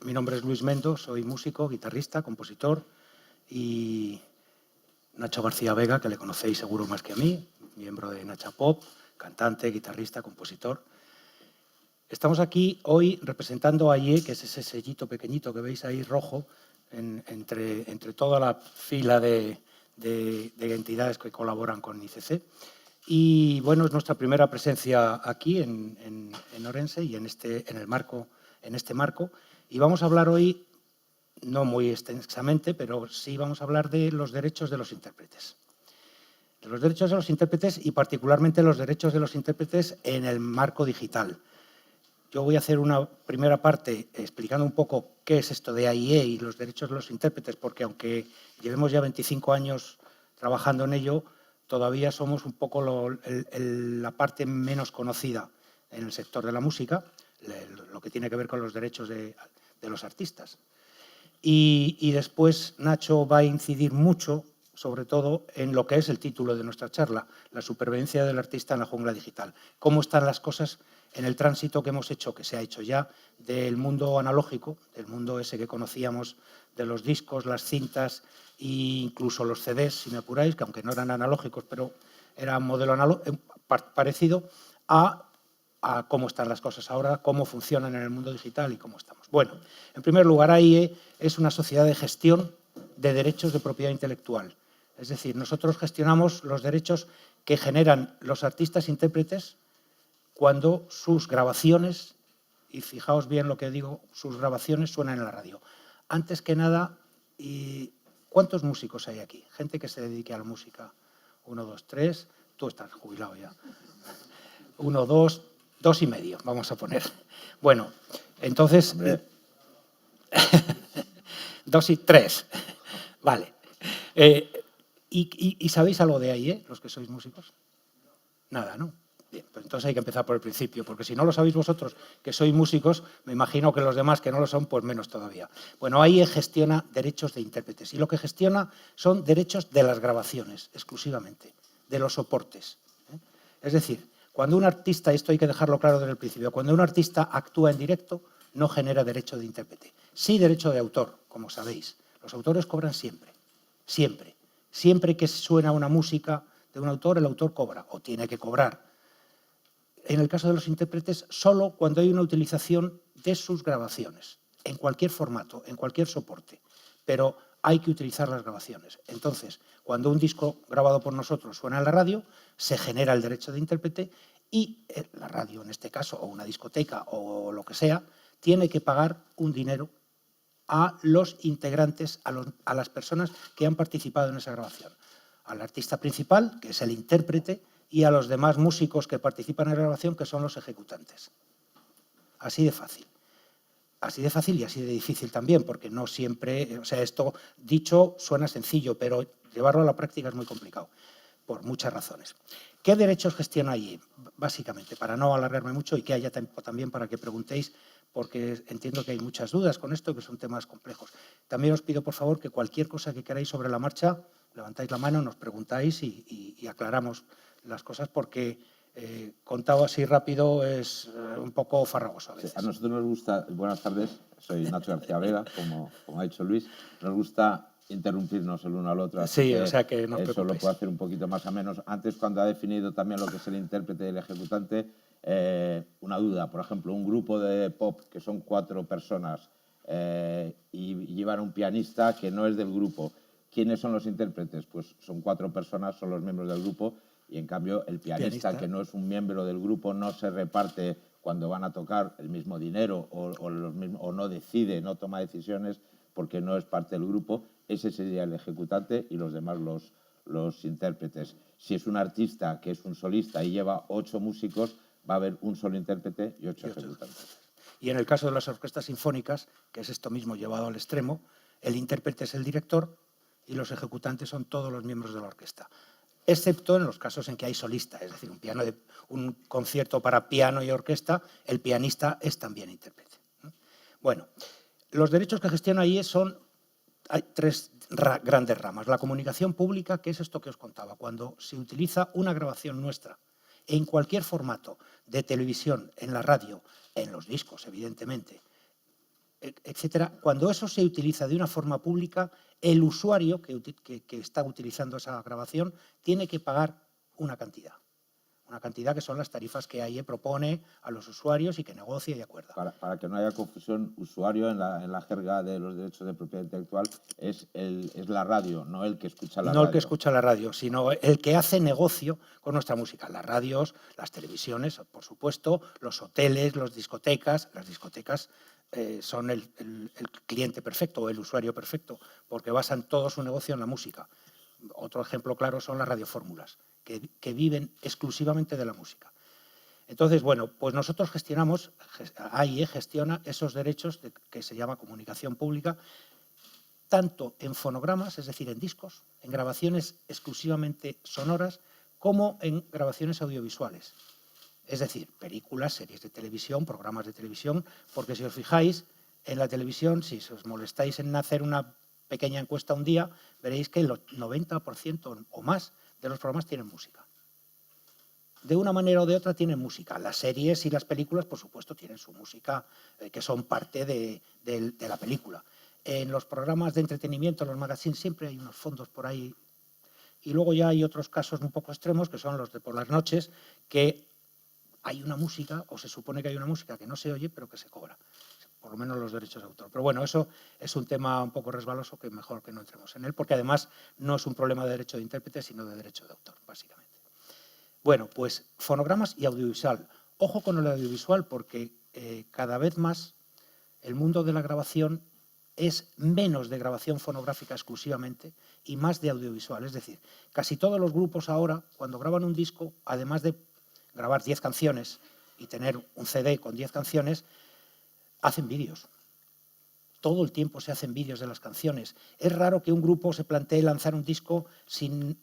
Mi nombre es Luis Mendo, soy músico, guitarrista, compositor, y Nacho García Vega, que le conocéis seguro más que a mí, miembro de Nacha Pop, cantante, guitarrista, compositor. Estamos aquí hoy representando a IE, que es ese sellito pequeñito que veis ahí rojo, entre toda la fila de entidades que colaboran con ICC. Y bueno, es nuestra primera presencia aquí en Orense y en este marco. Y vamos a hablar hoy, no muy extensamente, pero sí vamos a hablar de los derechos de los intérpretes. De los derechos de los intérpretes y particularmente los derechos de los intérpretes en el marco digital. Yo voy a hacer una primera parte explicando un poco qué es esto de AIE y los derechos de los intérpretes, porque aunque llevemos ya 25 años trabajando en ello, todavía somos un poco la parte menos conocida en el sector de la música, lo que tiene que ver con los derechos de los artistas. Y después Nacho va a incidir mucho, sobre todo, en lo que es el título de nuestra charla, la supervivencia del artista en la jungla digital. Cómo están las cosas en el tránsito que hemos hecho, que se ha hecho ya, del mundo analógico, del mundo ese que conocíamos de los discos, las cintas e incluso los CDs, si me apuráis, que aunque no eran analógicos, pero era un modelo parecido, a cómo están las cosas ahora, cómo funcionan en el mundo digital y cómo estamos. Bueno, en primer lugar, AIE es una sociedad de gestión de derechos de propiedad intelectual. Es decir, nosotros gestionamos los derechos que generan los artistas intérpretes cuando sus grabaciones, y fijaos bien lo que digo, sus grabaciones suenan en la radio. Antes que nada, ¿cuántos músicos hay aquí? Gente que se dedique a la música. 1, 2, 3. Tú estás jubilado ya. 1, 2, 2 y medio, vamos a poner. Bueno, entonces... 2 y 3. Vale. ¿Y sabéis algo de ahí, los que sois músicos? Nada, ¿no? Bien, pues entonces hay que empezar por el principio, porque si no lo sabéis vosotros, que sois músicos, me imagino que los demás que no lo son, pues menos todavía. Bueno, AIE gestiona derechos de intérpretes y lo que gestiona son derechos de las grabaciones, exclusivamente, de los soportes. Es decir, cuando un artista, esto hay que dejarlo claro desde el principio, cuando un artista actúa en directo, no genera derecho de intérprete. Sí derecho de autor, como sabéis. Los autores cobran siempre, siempre. Siempre que suena una música de un autor, el autor cobra o tiene que cobrar. En el caso de los intérpretes, solo cuando hay una utilización de sus grabaciones, en cualquier formato, en cualquier soporte, pero hay que utilizar las grabaciones. Entonces, cuando un disco grabado por nosotros suena en la radio, se genera el derecho de intérprete y la radio, en este caso, o una discoteca o lo que sea, tiene que pagar un dinero a los integrantes, a las personas que han participado en esa grabación. Al artista principal, que es el intérprete, y a los demás músicos que participan en la grabación, que son los ejecutantes. Así de fácil. Así de fácil y así de difícil también, porque no siempre, o sea, esto dicho suena sencillo, pero llevarlo a la práctica es muy complicado, por muchas razones. ¿Qué derechos gestiona AIE? Básicamente, para no alargarme mucho y que haya tiempo también para que preguntéis, porque entiendo que hay muchas dudas con esto, que son temas complejos. También os pido, por favor, que cualquier cosa que queráis sobre la marcha, levantáis la mano, nos preguntáis y aclaramos las cosas, porque contado así rápido es un poco farragoso a veces. Sí, a nosotros nos gusta, buenas tardes, soy Nacho García Vega, como ha dicho Luis, nos gusta interrumpirnos el uno al otro, así sí, o sea que no os eso preocupéis. lo puedo hacer un poquito más o menos. Antes, cuando ha definido también lo que es el intérprete y el ejecutante, una duda, por ejemplo, un grupo de pop que son 4 personas y llevan un pianista que no es del grupo, ¿quiénes son los intérpretes? Pues son 4 personas, son los miembros del grupo, y en cambio el pianista, que no es un miembro del grupo, no se reparte cuando van a tocar el mismo dinero o no decide, no toma decisiones porque no es parte del grupo. Ese sería el ejecutante y los demás los intérpretes. Si es un artista que es un solista y lleva 8 músicos, va a haber un solo intérprete y 8 ejecutantes. Y en el caso de las orquestas sinfónicas, que es esto mismo llevado al extremo, el intérprete es el director y los ejecutantes son todos los miembros de la orquesta, excepto en los casos en que hay solista, es decir, un concierto para piano y orquesta, el pianista es también intérprete. Bueno, los derechos que gestiona AIE hay 3 grandes ramas. La comunicación pública, que es esto que os contaba, cuando se utiliza una grabación nuestra en cualquier formato de televisión, en la radio, en los discos, evidentemente, etcétera, cuando eso se utiliza de una forma pública, el usuario que está utilizando esa grabación tiene que pagar una cantidad que son las tarifas que AIE propone a los usuarios y que negocia y acuerda. Para que no haya confusión, usuario en la jerga de los derechos de propiedad intelectual es la radio, no el que escucha la radio. No el que escucha la radio, sino el que hace negocio con nuestra música. Las radios, las televisiones, por supuesto, los hoteles, las discotecas. Las discotecas son el cliente perfecto o el usuario perfecto porque basan todo su negocio en la música. Otro ejemplo claro son las radiofórmulas, que viven exclusivamente de la música. Entonces, bueno, pues nosotros gestionamos, AIE gestiona esos derechos que se llama comunicación pública, tanto en fonogramas, es decir, en discos, en grabaciones exclusivamente sonoras, como en grabaciones audiovisuales. Es decir, películas, series de televisión, programas de televisión, porque si os fijáis, en la televisión, si os molestáis en hacer una pequeña encuesta un día, veréis que el 90% o más de los programas tienen música. De una manera o de otra tienen música. Las series y las películas, por supuesto, tienen su música, que son parte de la película. En los programas de entretenimiento, en los magazines, siempre hay unos fondos por ahí. Y luego ya hay otros casos un poco extremos, que son los de por las noches, que hay una música, o se supone que hay una música que no se oye, pero que se cobra. Por lo menos los derechos de autor. Pero bueno, eso es un tema un poco resbaloso que mejor que no entremos en él, porque además no es un problema de derecho de intérprete, sino de derecho de autor, básicamente. Bueno, pues fonogramas y audiovisual. Ojo con el audiovisual porque cada vez más el mundo de la grabación es menos de grabación fonográfica exclusivamente y más de audiovisual. Es decir, casi todos los grupos ahora, cuando graban un disco, además de grabar 10 canciones y tener un CD con 10 canciones, hacen vídeos. Todo el tiempo se hacen vídeos de las canciones. Es raro que un grupo se plantee lanzar un disco sin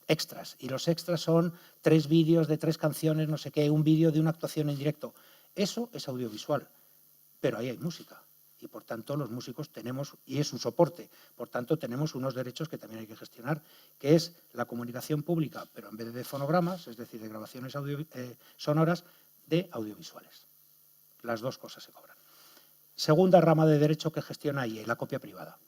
extras. Y los extras son 3 vídeos de 3 canciones, no sé qué, un vídeo de una actuación en directo. Eso es audiovisual. Pero ahí hay música. Y por tanto los músicos tenemos, y es un soporte, por tanto tenemos unos derechos que también hay que gestionar, que es la comunicación pública, pero en vez de fonogramas, es decir, de grabaciones sonoras, de audiovisuales. Las dos cosas se cobran. Segunda rama de derecho que gestiona AIE, la copia privada.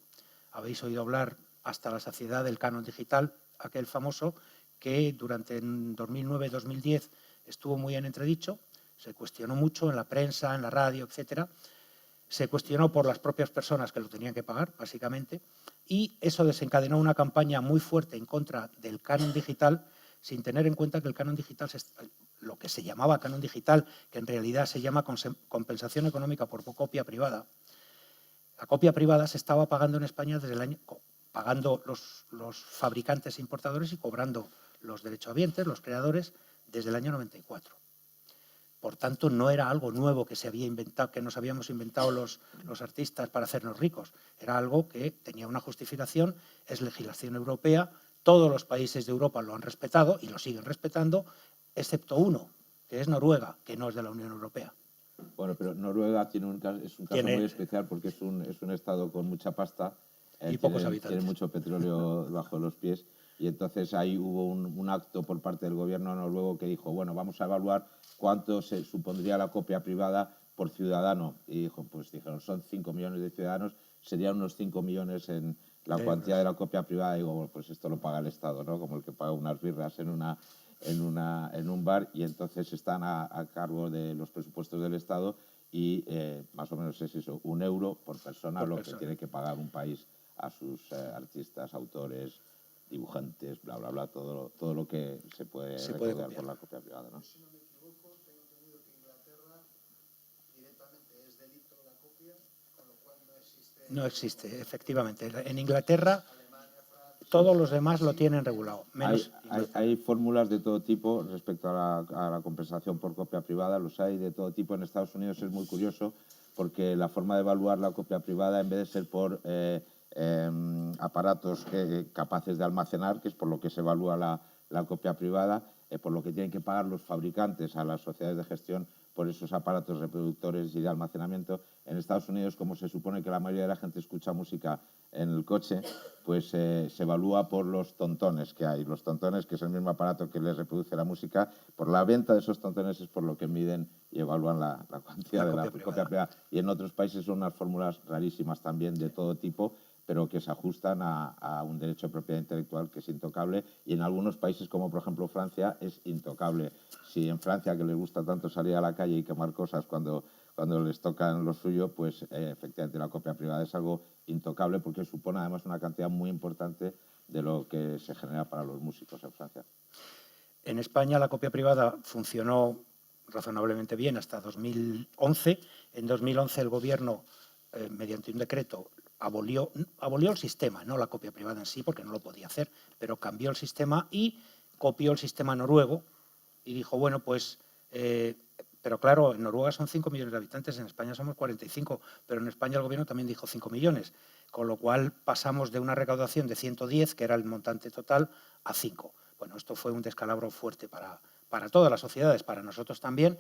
Habéis oído hablar hasta la saciedad del canon digital, aquel famoso que durante 2009-2010 estuvo muy en entredicho, se cuestionó mucho en la prensa, en la radio, etcétera. Se cuestionó por las propias personas que lo tenían que pagar, básicamente, y eso desencadenó una campaña muy fuerte en contra del canon digital, sin tener en cuenta que el canon digital, lo que se llamaba canon digital, que en realidad se llama compensación económica por copia privada. La copia privada se estaba pagando en España desde el año, pagando los fabricantes e importadores y cobrando los derechohabientes, los creadores, desde el año 94. Por tanto, no era algo nuevo que se había inventado, que nos habíamos inventado los artistas para hacernos ricos. Era algo que tenía una justificación, es legislación europea, todos los países de Europa lo han respetado y lo siguen respetando, excepto uno, que es Noruega, que no es de la Unión Europea. Bueno, pero Noruega es un caso muy especial porque es un estado con mucha pasta y pocos habitantes. Tiene mucho petróleo bajo los pies y entonces ahí hubo un acto por parte del gobierno noruego que dijo, bueno, vamos a evaluar cuánto se supondría la copia privada por ciudadano. Y dijeron, son 5 millones de ciudadanos, serían unos 5 millones en la cuantía de la copia privada. Y digo, bueno, pues esto lo paga el Estado, ¿no? Como el que paga unas birras en un bar, y entonces están a cargo de los presupuestos del Estado y más o menos es eso, €1 por persona que tiene que pagar un país a sus artistas, autores, dibujantes, bla, bla, bla, todo lo que se puede recaudar por la copia privada, ¿no? Si no me equivoco, tengo entendido que Inglaterra directamente es delito la copia, con lo cual no existe... No existe, efectivamente. En Inglaterra, todos los demás lo tienen regulado. Hay fórmulas de todo tipo respecto a la compensación por copia privada, los hay de todo tipo. En Estados Unidos es muy curioso porque la forma de evaluar la copia privada, en vez de ser por aparatos capaces de almacenar, que es por lo que se evalúa la copia privada, por lo que tienen que pagar los fabricantes a las sociedades de gestión por esos aparatos reproductores y de almacenamiento. En Estados Unidos, como se supone que la mayoría de la gente escucha música en el coche, pues se evalúa por los tontones que hay. Los tontones, que es el mismo aparato que les reproduce la música, por la venta de esos tontones es por lo que miden y evalúan la cuantía de la copia privada. Y en otros países son unas fórmulas rarísimas también de todo tipo, pero que se ajustan a un derecho de propiedad intelectual que es intocable, y en algunos países, como por ejemplo Francia, es intocable. Si en Francia, que les gusta tanto salir a la calle y quemar cosas cuando les tocan lo suyo, pues efectivamente la copia privada es algo intocable, porque supone además una cantidad muy importante de lo que se genera para los músicos en Francia. En España la copia privada funcionó razonablemente bien hasta 2011. En 2011 el Gobierno, mediante un decreto, abolió el sistema, no la copia privada en sí, porque no lo podía hacer, pero cambió el sistema y copió el sistema noruego y dijo, bueno, pues, pero claro, en Noruega son 5 millones de habitantes, en España somos 45, pero en España el Gobierno también dijo 5 millones, con lo cual pasamos de una recaudación de 110, que era el montante total, a 5. Bueno, esto fue un descalabro fuerte para todas las sociedades, para nosotros también,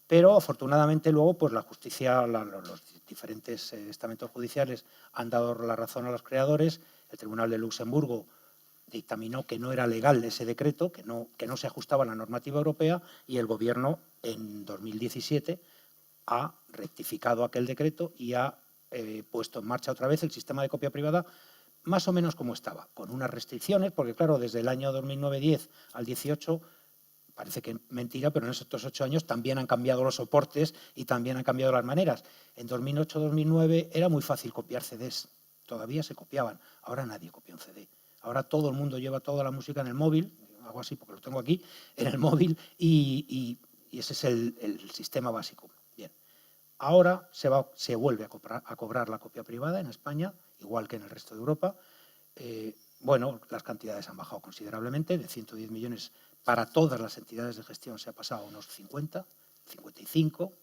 pero afortunadamente luego pues la justicia, los diferentes estamentos judiciales han dado la razón a los creadores. El Tribunal de Luxemburgo dictaminó que no era legal ese decreto, que no se ajustaba a la normativa europea, y el Gobierno en 2017 ha rectificado aquel decreto y ha puesto en marcha otra vez el sistema de copia privada, más o menos como estaba, con unas restricciones, porque claro, desde el año 2009-10 al 18, parece que mentira, pero en estos 8 años también han cambiado los soportes y también han cambiado las maneras. En 2008-2009 era muy fácil copiar CDs, todavía se copiaban, ahora nadie copia un CD. Ahora todo el mundo lleva toda la música en el móvil, hago así porque lo tengo aquí, en el móvil, y ese es el sistema básico. Bien. Ahora se vuelve a cobrar la copia privada en España, igual que en el resto de Europa. Bueno, las cantidades han bajado considerablemente, de 110 millones para todas las entidades de gestión se ha pasado a unos 50, 55.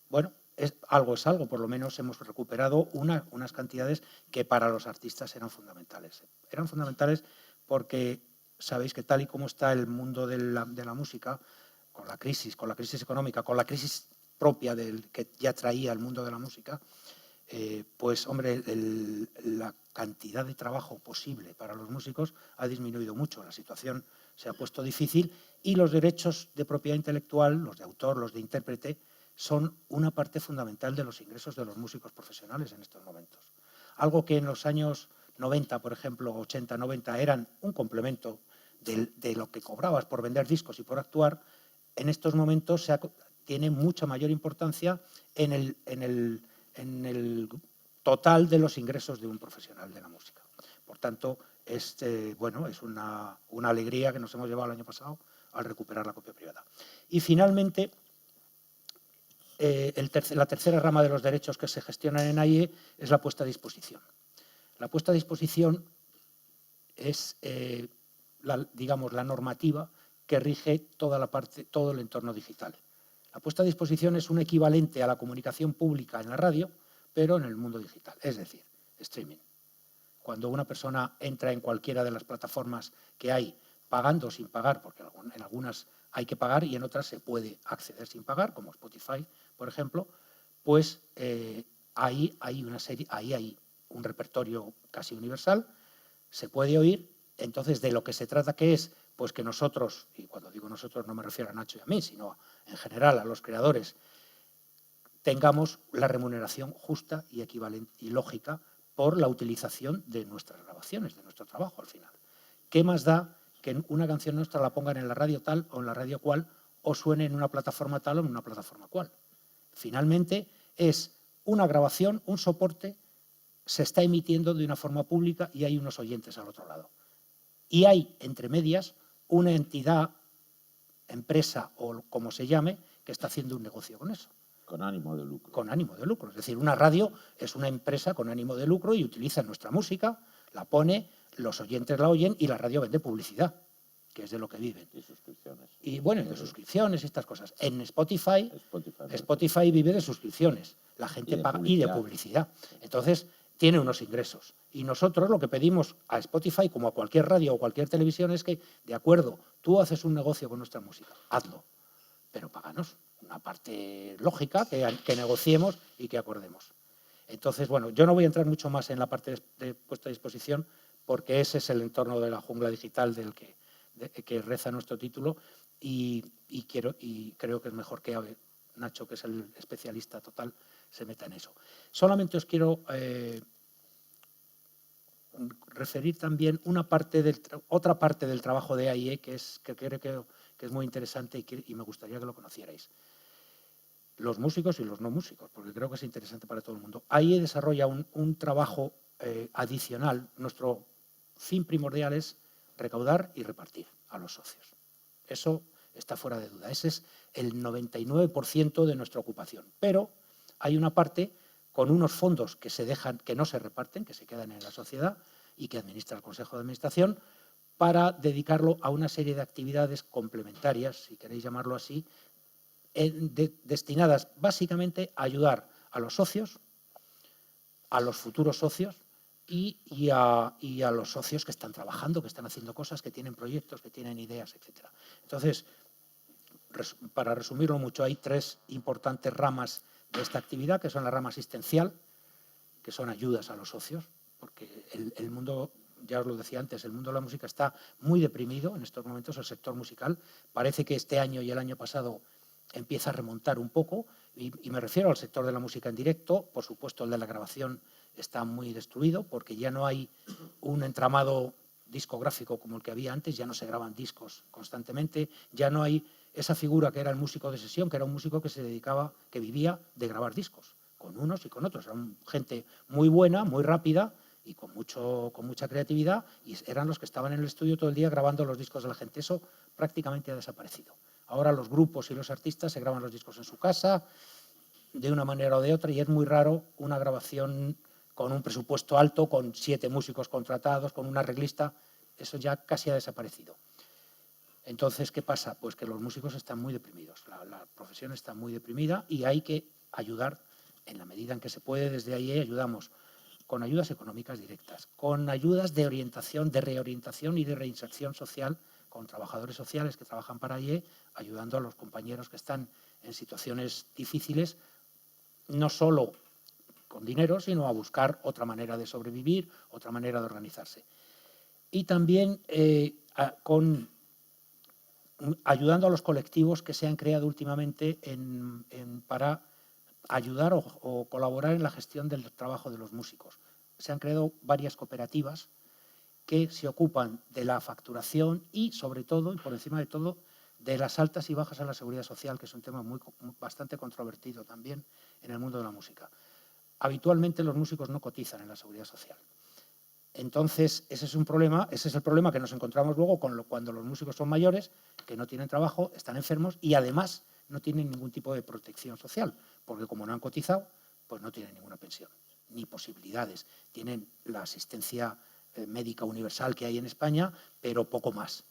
Bueno, es algo, por lo menos hemos recuperado unas cantidades que para los artistas eran fundamentales. Eran fundamentales porque sabéis que tal y como está el mundo de la música, con la crisis económica, con la crisis propia que ya traía el mundo de la música, pues hombre, la cantidad de trabajo posible para los músicos ha disminuido mucho. La situación se ha puesto difícil y los derechos de propiedad intelectual, los de autor, los de intérprete, son una parte fundamental de los ingresos de los músicos profesionales en estos momentos. Algo que en los años 90, por ejemplo, 80, 90, eran un complemento de lo que cobrabas por vender discos y por actuar, en estos momentos tiene mucha mayor importancia en el total de los ingresos de un profesional de la música. Por tanto, bueno, es una alegría que nos hemos llevado el año pasado al recuperar la copia privada. Y finalmente, la tercera rama de los derechos que se gestionan en AIE es la puesta a disposición. La puesta a disposición es, digamos, la normativa que rige todo el entorno digital. La puesta a disposición es un equivalente a la comunicación pública en la radio, pero en el mundo digital, es decir, streaming. Cuando una persona entra en cualquiera de las plataformas que hay, pagando o sin pagar, porque en algunas hay que pagar y en otras se puede acceder sin pagar, como Spotify, por ejemplo, pues ahí hay un repertorio casi universal, se puede oír. Entonces, de lo que se trata que es, pues que nosotros, y cuando digo nosotros no me refiero a Nacho y a mí, sino en general a los creadores, tengamos la remuneración justa y equivalente y lógica por la utilización de nuestras grabaciones, de nuestro trabajo al final. ¿Qué más da que una canción nuestra la pongan en la radio tal o en la radio cual, o suene en una plataforma tal o en una plataforma cual? Finalmente es una grabación, un soporte, se está emitiendo de una forma pública y hay unos oyentes al otro lado. Y hay, entre medias, una entidad, empresa o como se llame, que está haciendo un negocio con eso. Con ánimo de lucro. Con ánimo de lucro. Es decir, una radio es una empresa con ánimo de lucro y utiliza nuestra música, la pone, los oyentes la oyen y la radio vende publicidad, que es de lo que viven. Y suscripciones. Y bueno, de suscripciones y estas cosas. En Spotify vive de suscripciones. La gente paga y de publicidad. Entonces, tiene unos ingresos. Y nosotros lo que pedimos a Spotify, como a cualquier radio o cualquier televisión, es que, de acuerdo, tú haces un negocio con nuestra música, hazlo, pero páganos una parte lógica que negociemos y que acordemos. Entonces, bueno, yo no voy a entrar mucho más en la parte de puesta a disposición porque ese es el entorno de la jungla digital que reza nuestro título y creo que es mejor que Nacho, que es el especialista total, se meta en eso. Solamente os quiero referir también otra parte del trabajo de AIE que creo que es muy interesante y me gustaría que lo conocierais. Los músicos y los no músicos, porque creo que es interesante para todo el mundo. AIE desarrolla un trabajo adicional. Nuestro fin primordial es recaudar y repartir a los socios. Eso está fuera de duda. Ese es el 99% de nuestra ocupación. Pero hay una parte con unos fondos que no se reparten, que se quedan en la sociedad y que administra el Consejo de Administración, para dedicarlo a una serie de actividades complementarias, si queréis llamarlo así, destinadas básicamente a ayudar a los socios, a los futuros socios y a los socios que están trabajando, que están haciendo cosas, que tienen proyectos, que tienen ideas, etc. Entonces, para resumirlo mucho, hay 3 importantes ramas de esta actividad, que son la rama asistencial, que son ayudas a los socios, porque el mundo, ya os lo decía antes, el mundo de la música está muy deprimido en estos momentos, el sector musical. Parece que este año y el año pasado empieza a remontar un poco, y me refiero al sector de la música en directo. Por supuesto, el de la grabación está muy destruido, porque ya no hay un entramado discográfico como el que había antes, ya no se graban discos constantemente, ya no hay esa figura que era el músico de sesión, que era un músico que se dedicaba, que vivía de grabar discos, con unos y con otros. Eran gente muy buena, muy rápida y con mucha creatividad, y eran los que estaban en el estudio todo el día grabando los discos de la gente. Eso prácticamente ha desaparecido. Ahora los grupos y los artistas se graban los discos en su casa, de una manera o de otra, y es muy raro una grabación con un presupuesto alto, con 7 músicos contratados, con un arreglista. Eso ya casi ha desaparecido. Entonces, ¿qué pasa? Pues que los músicos están muy deprimidos, la profesión está muy deprimida y hay que ayudar en la medida en que se puede. Desde ahí ayudamos con ayudas económicas directas, con ayudas de orientación, de reorientación y de reinserción social, con trabajadores sociales que trabajan para AIE, ayudando a los compañeros que están en situaciones difíciles, no solo con dinero, sino a buscar otra manera de sobrevivir, otra manera de organizarse. Y también ayudando a los colectivos que se han creado últimamente para ayudar o colaborar en la gestión del trabajo de los músicos. Se han creado varias cooperativas que se ocupan de la facturación y, sobre todo, y por encima de todo, de las altas y bajas a la seguridad social, que es un tema bastante controvertido también en el mundo de la música. Habitualmente los músicos no cotizan en la seguridad social. Entonces, ese es el problema que nos encontramos luego cuando los músicos son mayores, que no tienen trabajo, están enfermos y además no tienen ningún tipo de protección social, porque como no han cotizado, pues no tienen ninguna pensión, ni posibilidades. Tienen la asistencia médica universal que hay en España, pero poco más.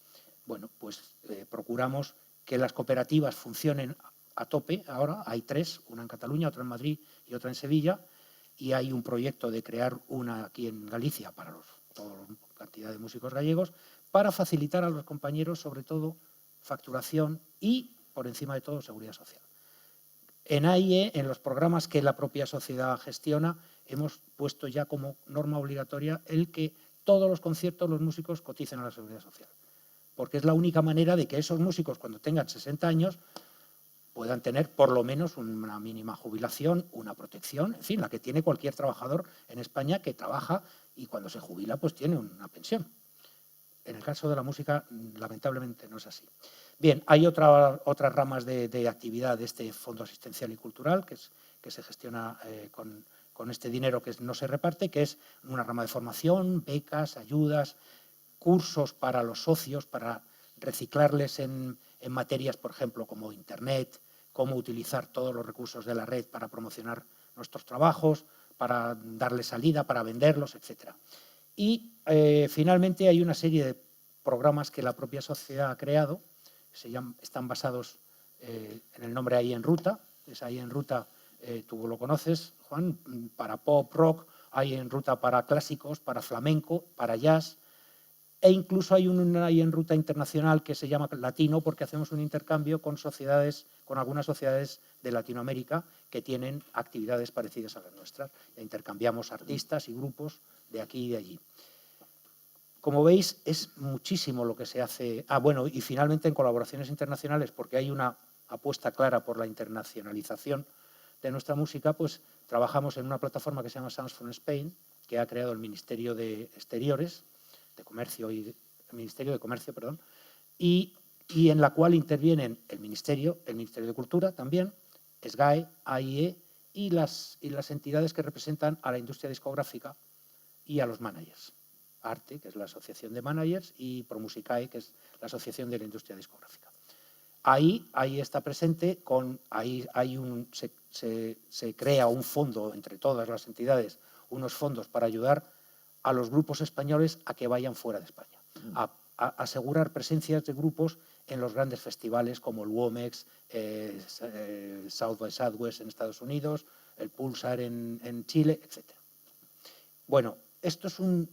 Bueno, pues procuramos que las cooperativas funcionen a tope. Ahora hay 3, una en Cataluña, otra en Madrid y otra en Sevilla, y hay un proyecto de crear una aquí en Galicia para toda la cantidad de músicos gallegos, para facilitar a los compañeros, sobre todo, facturación y, por encima de todo, seguridad social. En AIE, en los programas que la propia sociedad gestiona, hemos puesto ya como norma obligatoria el que todos los conciertos los músicos coticen a la seguridad social, porque es la única manera de que esos músicos, cuando tengan 60 años, puedan tener por lo menos una mínima jubilación, una protección, en fin, la que tiene cualquier trabajador en España que trabaja y cuando se jubila pues tiene una pensión. En el caso de la música, lamentablemente, no es así. Bien, hay otras ramas de actividad de este Fondo Asistencial y Cultural que se gestiona con este dinero que no se reparte, que es una rama de formación, becas, ayudas, cursos para los socios, para reciclarles en materias, por ejemplo, como Internet, cómo utilizar todos los recursos de la red para promocionar nuestros trabajos, para darles salida, para venderlos, etc. Y finalmente hay una serie de programas que la propia sociedad ha creado, están basados en el nombre Ahí en Ruta. Es Ahí en Ruta, tú lo conoces, Juan, para pop, rock, Ahí en Ruta para clásicos, para flamenco, para jazz. E incluso hay una ahí en ruta internacional que se llama Latino, porque hacemos un intercambio con algunas sociedades de Latinoamérica que tienen actividades parecidas a las nuestras. E intercambiamos artistas y grupos de aquí y de allí. Como veis, es muchísimo lo que se hace. Bueno, y finalmente en colaboraciones internacionales, porque hay una apuesta clara por la internacionalización de nuestra música, pues trabajamos en una plataforma que se llama Sounds from Spain, que ha creado el Ministerio de Exteriores, de Comercio y el Ministerio de Comercio, perdón, y en la cual intervienen el Ministerio de Cultura también, SGAE, AIE y las entidades que representan a la industria discográfica y a los managers. ARTE, que es la Asociación de Managers, y ProMusicae, que es la Asociación de la Industria Discográfica. Ahí está presente, se crea un fondo entre todas las entidades, unos fondos para ayudar a los grupos españoles a que vayan fuera de España, a asegurar presencias de grupos en los grandes festivales como el WOMEX, South by Southwest en Estados Unidos, el Pulsar en Chile, etc. Bueno, esto es una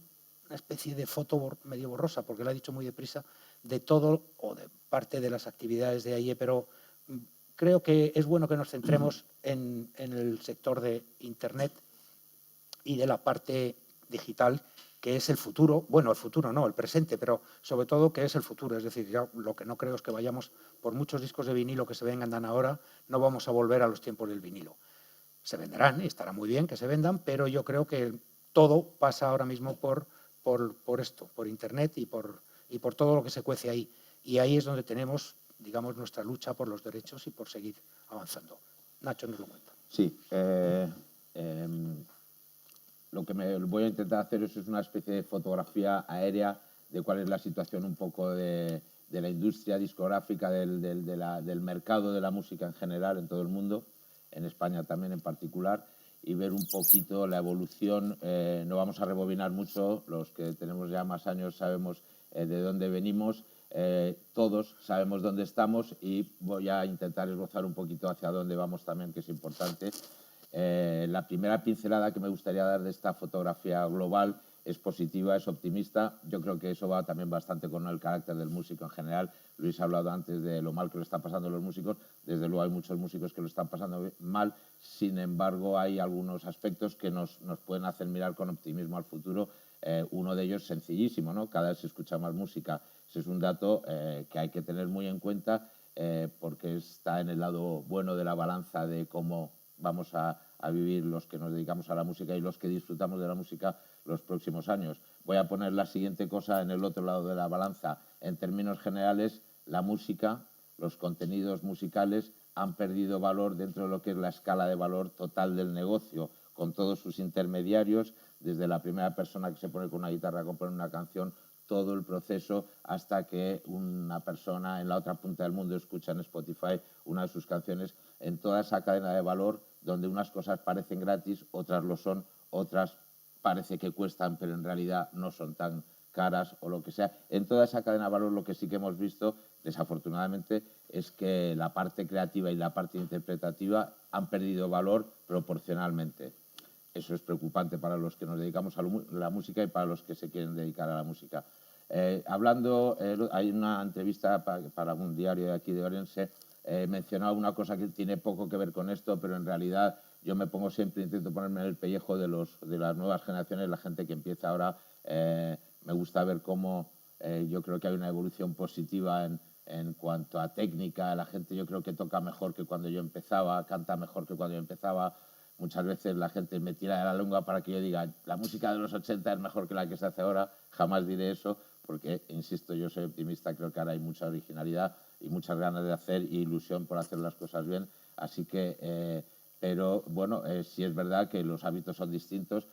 especie de foto medio borrosa, porque lo he dicho muy deprisa, de todo o de parte de las actividades de AIE, pero creo que es bueno que nos centremos en el sector de Internet y de la parte digital, que es el futuro. Bueno, el futuro no, el presente, pero sobre todo que es el futuro. Es decir, yo lo que no creo es que vayamos, por muchos discos de vinilo que se vendan ahora, no vamos a volver a los tiempos del vinilo. Se venderán, y estará muy bien que se vendan, pero yo creo que todo pasa ahora mismo por esto, por Internet y por todo lo que se cuece ahí. Y ahí es donde tenemos, digamos, nuestra lucha por los derechos y por seguir avanzando. Nacho nos lo cuenta. Sí. Lo que me voy a intentar hacer es una especie de fotografía aérea de cuál es la situación un poco de la industria discográfica, del mercado de la música en general en todo el mundo, en España también en particular, y ver un poquito la evolución. No vamos a rebobinar mucho, los que tenemos ya más años sabemos de dónde venimos, todos sabemos dónde estamos, y voy a intentar esbozar un poquito hacia dónde vamos también, que es importante. La primera pincelada que me gustaría dar de esta fotografía global es positiva, es optimista. Yo creo que eso va también bastante con el carácter del músico en general. Luis ha hablado antes de lo mal que lo están pasando los músicos. Desde luego hay muchos músicos que lo están pasando mal. Sin embargo, hay algunos aspectos que nos pueden hacer mirar con optimismo al futuro. Uno de ellos sencillísimo, ¿no? Cada vez se escucha más música. Ese es un dato que hay que tener muy en cuenta, porque está en el lado bueno de la balanza de cómo vamos a vivir los que nos dedicamos a la música y los que disfrutamos de la música los próximos años. Voy a poner la siguiente cosa en el otro lado de la balanza. En términos generales, la música, los contenidos musicales han perdido valor dentro de lo que es la escala de valor total del negocio, con todos sus intermediarios, desde la primera persona que se pone con una guitarra a componer una canción, todo el proceso hasta que una persona en la otra punta del mundo escucha en Spotify una de sus canciones, en toda esa cadena de valor donde unas cosas parecen gratis, otras lo son, otras parece que cuestan, pero en realidad no son tan caras o lo que sea. En toda esa cadena de valor lo que sí que hemos visto, desafortunadamente, es que la parte creativa y la parte interpretativa han perdido valor proporcionalmente. Eso es preocupante para los que nos dedicamos a la música y para los que se quieren dedicar a la música. Hay una entrevista para un diario de aquí de Orense, mencionaba una cosa que tiene poco que ver con esto, pero en realidad yo me pongo siempre, intento ponerme en el pellejo de las nuevas generaciones, la gente que empieza ahora. Me gusta ver cómo yo creo que hay una evolución positiva en cuanto a técnica. La gente yo creo que toca mejor que cuando yo empezaba, canta mejor que cuando yo empezaba. Muchas veces la gente me tira de la lengua para que yo diga la música de los 80 es mejor que la que se hace ahora. Jamás diré eso porque, insisto, yo soy optimista. Creo que ahora hay mucha originalidad y muchas ganas de hacer y ilusión por hacer las cosas bien. Así que, pero bueno, sí es verdad que los hábitos son distintos.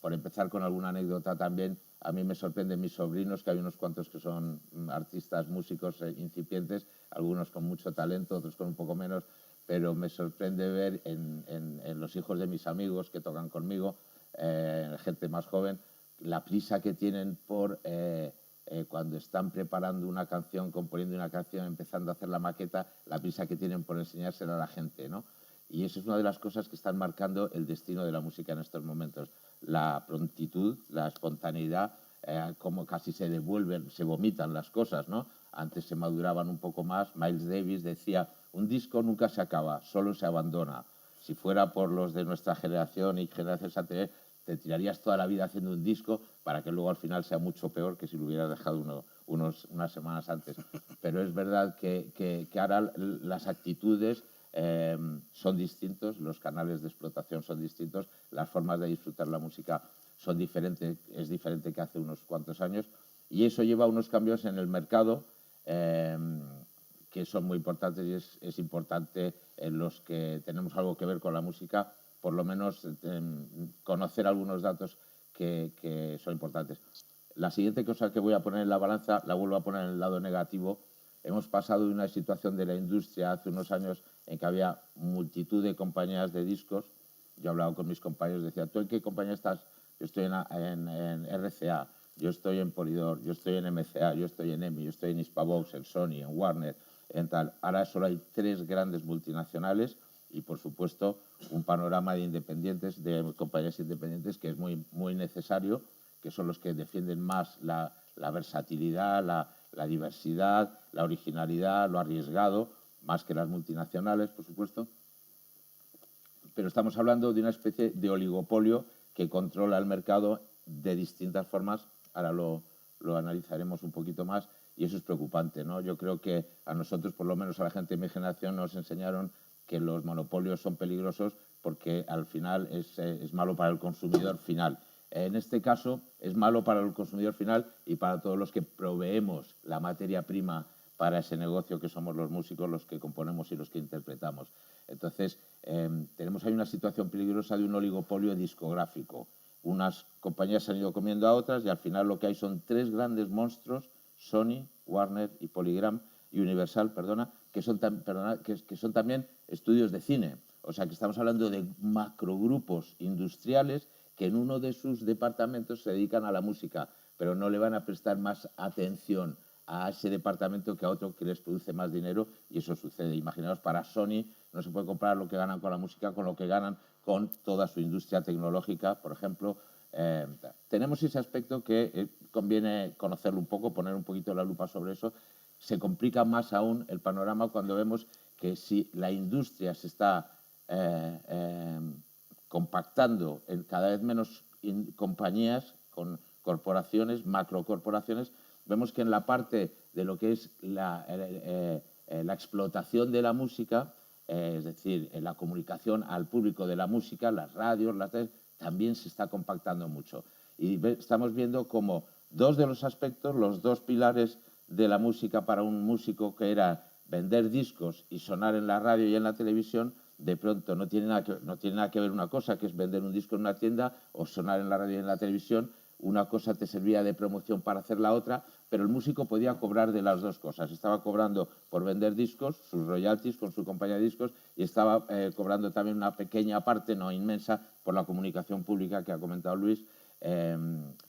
Por empezar con alguna anécdota también, a mí me sorprenden mis sobrinos, que hay unos cuantos que son artistas, músicos incipientes, algunos con mucho talento, otros con un poco menos, pero me sorprende ver en los hijos de mis amigos que tocan conmigo, gente más joven, la prisa que tienen por cuando están preparando una canción, componiendo una canción, empezando a hacer la maqueta, la prisa que tienen por enseñársela a la gente, ¿no? Y eso es una de las cosas que están marcando el destino de la música en estos momentos. La prontitud, la espontaneidad, como casi se devuelven, se vomitan las cosas, ¿no? Antes se maduraban un poco más. Miles Davis decía, un disco nunca se acaba, solo se abandona. Si fuera por los de nuestra generación y generaciones anteriores, te tirarías toda la vida haciendo un disco para que luego al final sea mucho peor que si lo hubieras dejado unas semanas antes. Pero es verdad que ahora las actitudes son distintos, los canales de explotación son distintos, las formas de disfrutar la música son diferentes, es diferente que hace unos cuantos años, y eso lleva a unos cambios en el mercado que son muy importantes, y es importante en los que tenemos algo que ver con la música, por lo menos conocer algunos datos que son importantes. La siguiente cosa que voy a poner en la balanza la vuelvo a poner en el lado negativo. Hemos pasado de una situación de la industria hace unos años en que había multitud de compañías de discos. Yo he hablado con mis compañeros, decía, ¿tú en qué compañía estás? Yo estoy en RCA, yo estoy en Polydor, yo estoy en MCA, yo estoy en EMI, yo estoy en Hispavox, en Sony, en Warner, en tal. Ahora solo hay 3 grandes multinacionales y, por supuesto, un panorama de independientes, de compañías independientes que es muy, muy necesario, que son los que defienden más la versatilidad, la diversidad, la originalidad, lo arriesgado, más que las multinacionales, por supuesto. Pero estamos hablando de una especie de oligopolio que controla el mercado de distintas formas. Ahora lo analizaremos un poquito más y eso es preocupante, ¿no? Yo creo que a nosotros, por lo menos a la gente de mi generación, nos enseñaron que los monopolios son peligrosos porque al final es malo para el consumidor final. En este caso es malo para el consumidor final y para todos los que proveemos la materia prima para ese negocio, que somos los músicos, los que componemos y los que interpretamos. Entonces, tenemos ahí una situación peligrosa de un oligopolio discográfico. Unas compañías se han ido comiendo a otras y al final lo que hay son 3 grandes monstruos, Sony, Warner y Polygram, y Universal, que son también estudios de cine. O sea, que estamos hablando de macrogrupos industriales que en uno de sus departamentos se dedican a la música, pero no le van a prestar más atención a ese departamento que a otro que les produce más dinero, y eso sucede. Imaginaos, para Sony no se puede comparar lo que ganan con la música con lo que ganan con toda su industria tecnológica, por ejemplo. Tenemos ese aspecto que conviene conocerlo un poco, poner un poquito la lupa sobre eso. Se complica más aún el panorama cuando vemos que si la industria se está compactando en cada vez menos compañías, con corporaciones, macrocorporaciones, vemos que en la parte de lo que es la explotación de la música, es decir, en la comunicación al público de la música, las radios, las teles, también se está compactando mucho. Y estamos viendo como 2 de los aspectos, los 2 pilares de la música para un músico, que era vender discos y sonar en la radio y en la televisión, de pronto no tiene nada que ver una cosa, que es vender un disco en una tienda, o sonar en la radio y en la televisión. Una cosa te servía de promoción para hacer la otra, pero el músico podía cobrar de las 2 cosas. Estaba cobrando por vender discos, sus royalties con su compañía de discos, y estaba cobrando también una pequeña parte, no inmensa, por la comunicación pública que ha comentado Luis,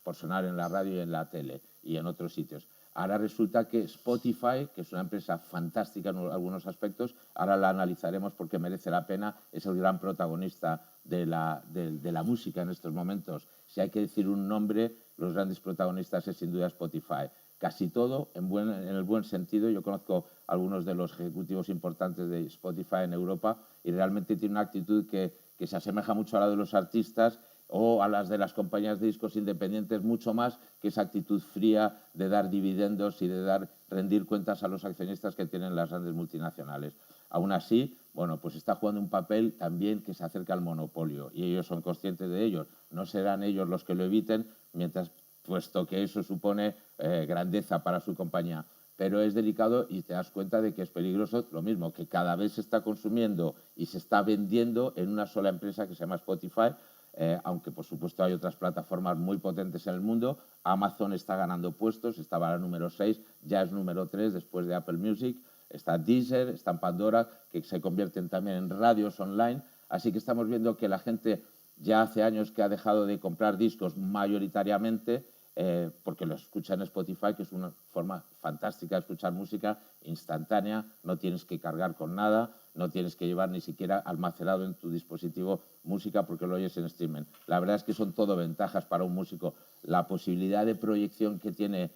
por sonar en la radio y en la tele y en otros sitios. Ahora resulta que Spotify, que es una empresa fantástica en algunos aspectos, ahora la analizaremos porque merece la pena, es el gran protagonista de la música en estos momentos. Si hay que decir un nombre, los grandes protagonistas es sin duda Spotify. Casi todo en el buen sentido. Yo conozco algunos de los ejecutivos importantes de Spotify en Europa y realmente tiene una actitud que se asemeja mucho a la de los artistas o a las de las compañías de discos independientes, mucho más que esa actitud fría de dar dividendos y de rendir cuentas a los accionistas que tienen las grandes multinacionales. Aún así, bueno, pues está jugando un papel también que se acerca al monopolio, y ellos son conscientes de ello. No serán ellos los que lo eviten, puesto que eso supone grandeza para su compañía. Pero es delicado y te das cuenta de que es peligroso, lo mismo, que cada vez se está consumiendo y se está vendiendo en una sola empresa que se llama Spotify, aunque por supuesto hay otras plataformas muy potentes en el mundo. Amazon está ganando puestos, estaba la número 6, ya es número 3 después de Apple Music. Está Deezer, está Pandora, que se convierten también en radios online. Así que estamos viendo que la gente ya hace años que ha dejado de comprar discos mayoritariamente porque lo escucha en Spotify, que es una forma fantástica de escuchar música instantánea, no tienes que cargar con nada, no tienes que llevar ni siquiera almacenado en tu dispositivo música porque lo oyes en streaming. La verdad es que son todo ventajas para un músico. La posibilidad de proyección que tiene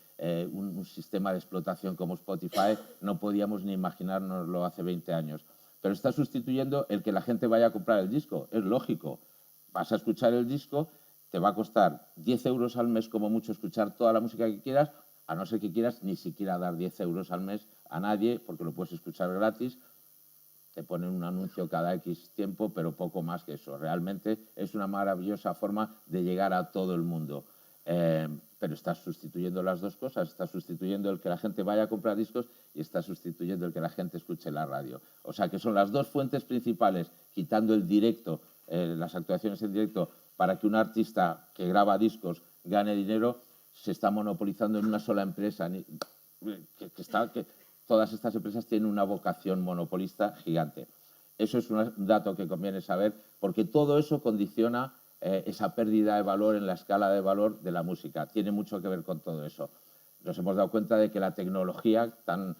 un sistema de explotación como Spotify no podíamos ni imaginárnoslo hace 20 años. Pero está sustituyendo el que la gente vaya a comprar el disco, es lógico. Vas a escuchar el disco, te va a costar 10 euros al mes como mucho escuchar toda la música que quieras, a no ser que quieras ni siquiera dar 10 euros al mes a nadie, porque lo puedes escuchar gratis. Te ponen un anuncio cada X tiempo, pero poco más que eso. Realmente es una maravillosa forma de llegar a todo el mundo. Pero estás sustituyendo las dos cosas. Estás sustituyendo el que la gente vaya a comprar discos y estás sustituyendo el que la gente escuche la radio. O sea que son las dos fuentes principales, quitando el directo, las actuaciones en directo, para que un artista que graba discos gane dinero, se está monopolizando en una sola empresa. Todas estas empresas tienen una vocación monopolista gigante. Eso es un dato que conviene saber, porque todo eso condiciona esa pérdida de valor en la escala de valor de la música. Tiene mucho que ver con todo eso. Nos hemos dado cuenta de que la tecnología tan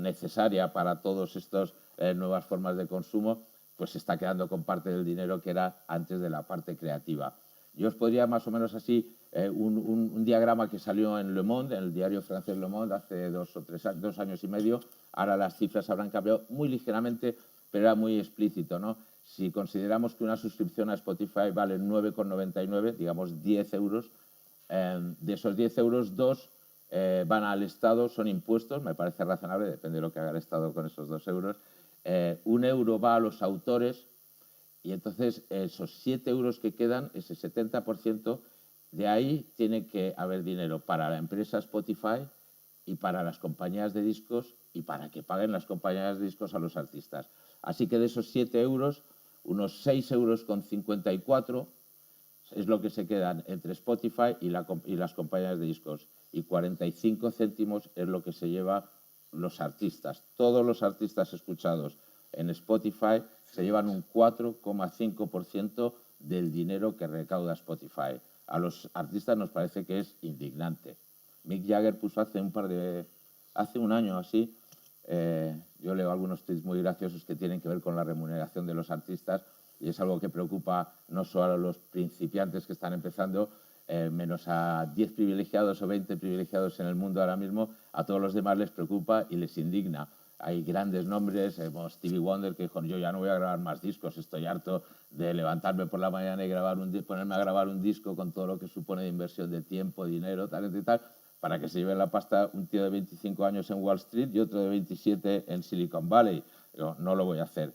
necesaria para todas estas nuevas formas de consumo, pues se está quedando con parte del dinero que era antes de la parte creativa. Yo os podría más o menos así un diagrama que salió en Le Monde, en el diario francés Le Monde, hace 2 años y medio. Ahora las cifras habrán cambiado muy ligeramente, pero era muy explícito, ¿no? Si consideramos que una suscripción a Spotify vale 9,99, digamos 10 euros, de esos 10 euros, 2 van al Estado, son impuestos, me parece razonable, depende de lo que haga el Estado con esos 2 euros. 1 euro va a los autores, y entonces esos 7 euros que quedan, ese 70%, de ahí tiene que haber dinero para la empresa Spotify y para las compañías de discos y para que paguen las compañías de discos a los artistas. Así que de esos 7 euros, unos 6,54 euros es lo que se quedan entre Spotify y las compañías de discos. Y 45 céntimos es lo que se lleva los artistas. Todos los artistas escuchados en Spotify se llevan un 4,5% del dinero que recauda Spotify. A los artistas nos parece que es indignante. Mick Jagger puso hace un año así, yo leo algunos tweets muy graciosos que tienen que ver con la remuneración de los artistas, y es algo que preocupa no solo a los principiantes que están empezando, menos a 10 privilegiados o 20 privilegiados en el mundo ahora mismo, a todos los demás les preocupa y les indigna. Hay grandes nombres, Stevie Wonder, que dijo, yo ya no voy a grabar más discos, estoy harto de levantarme por la mañana y ponerme a grabar un disco con todo lo que supone de inversión de tiempo, dinero, talento y tal, para que se lleve la pasta un tío de 25 años en Wall Street y otro de 27 en Silicon Valley. Yo no lo voy a hacer.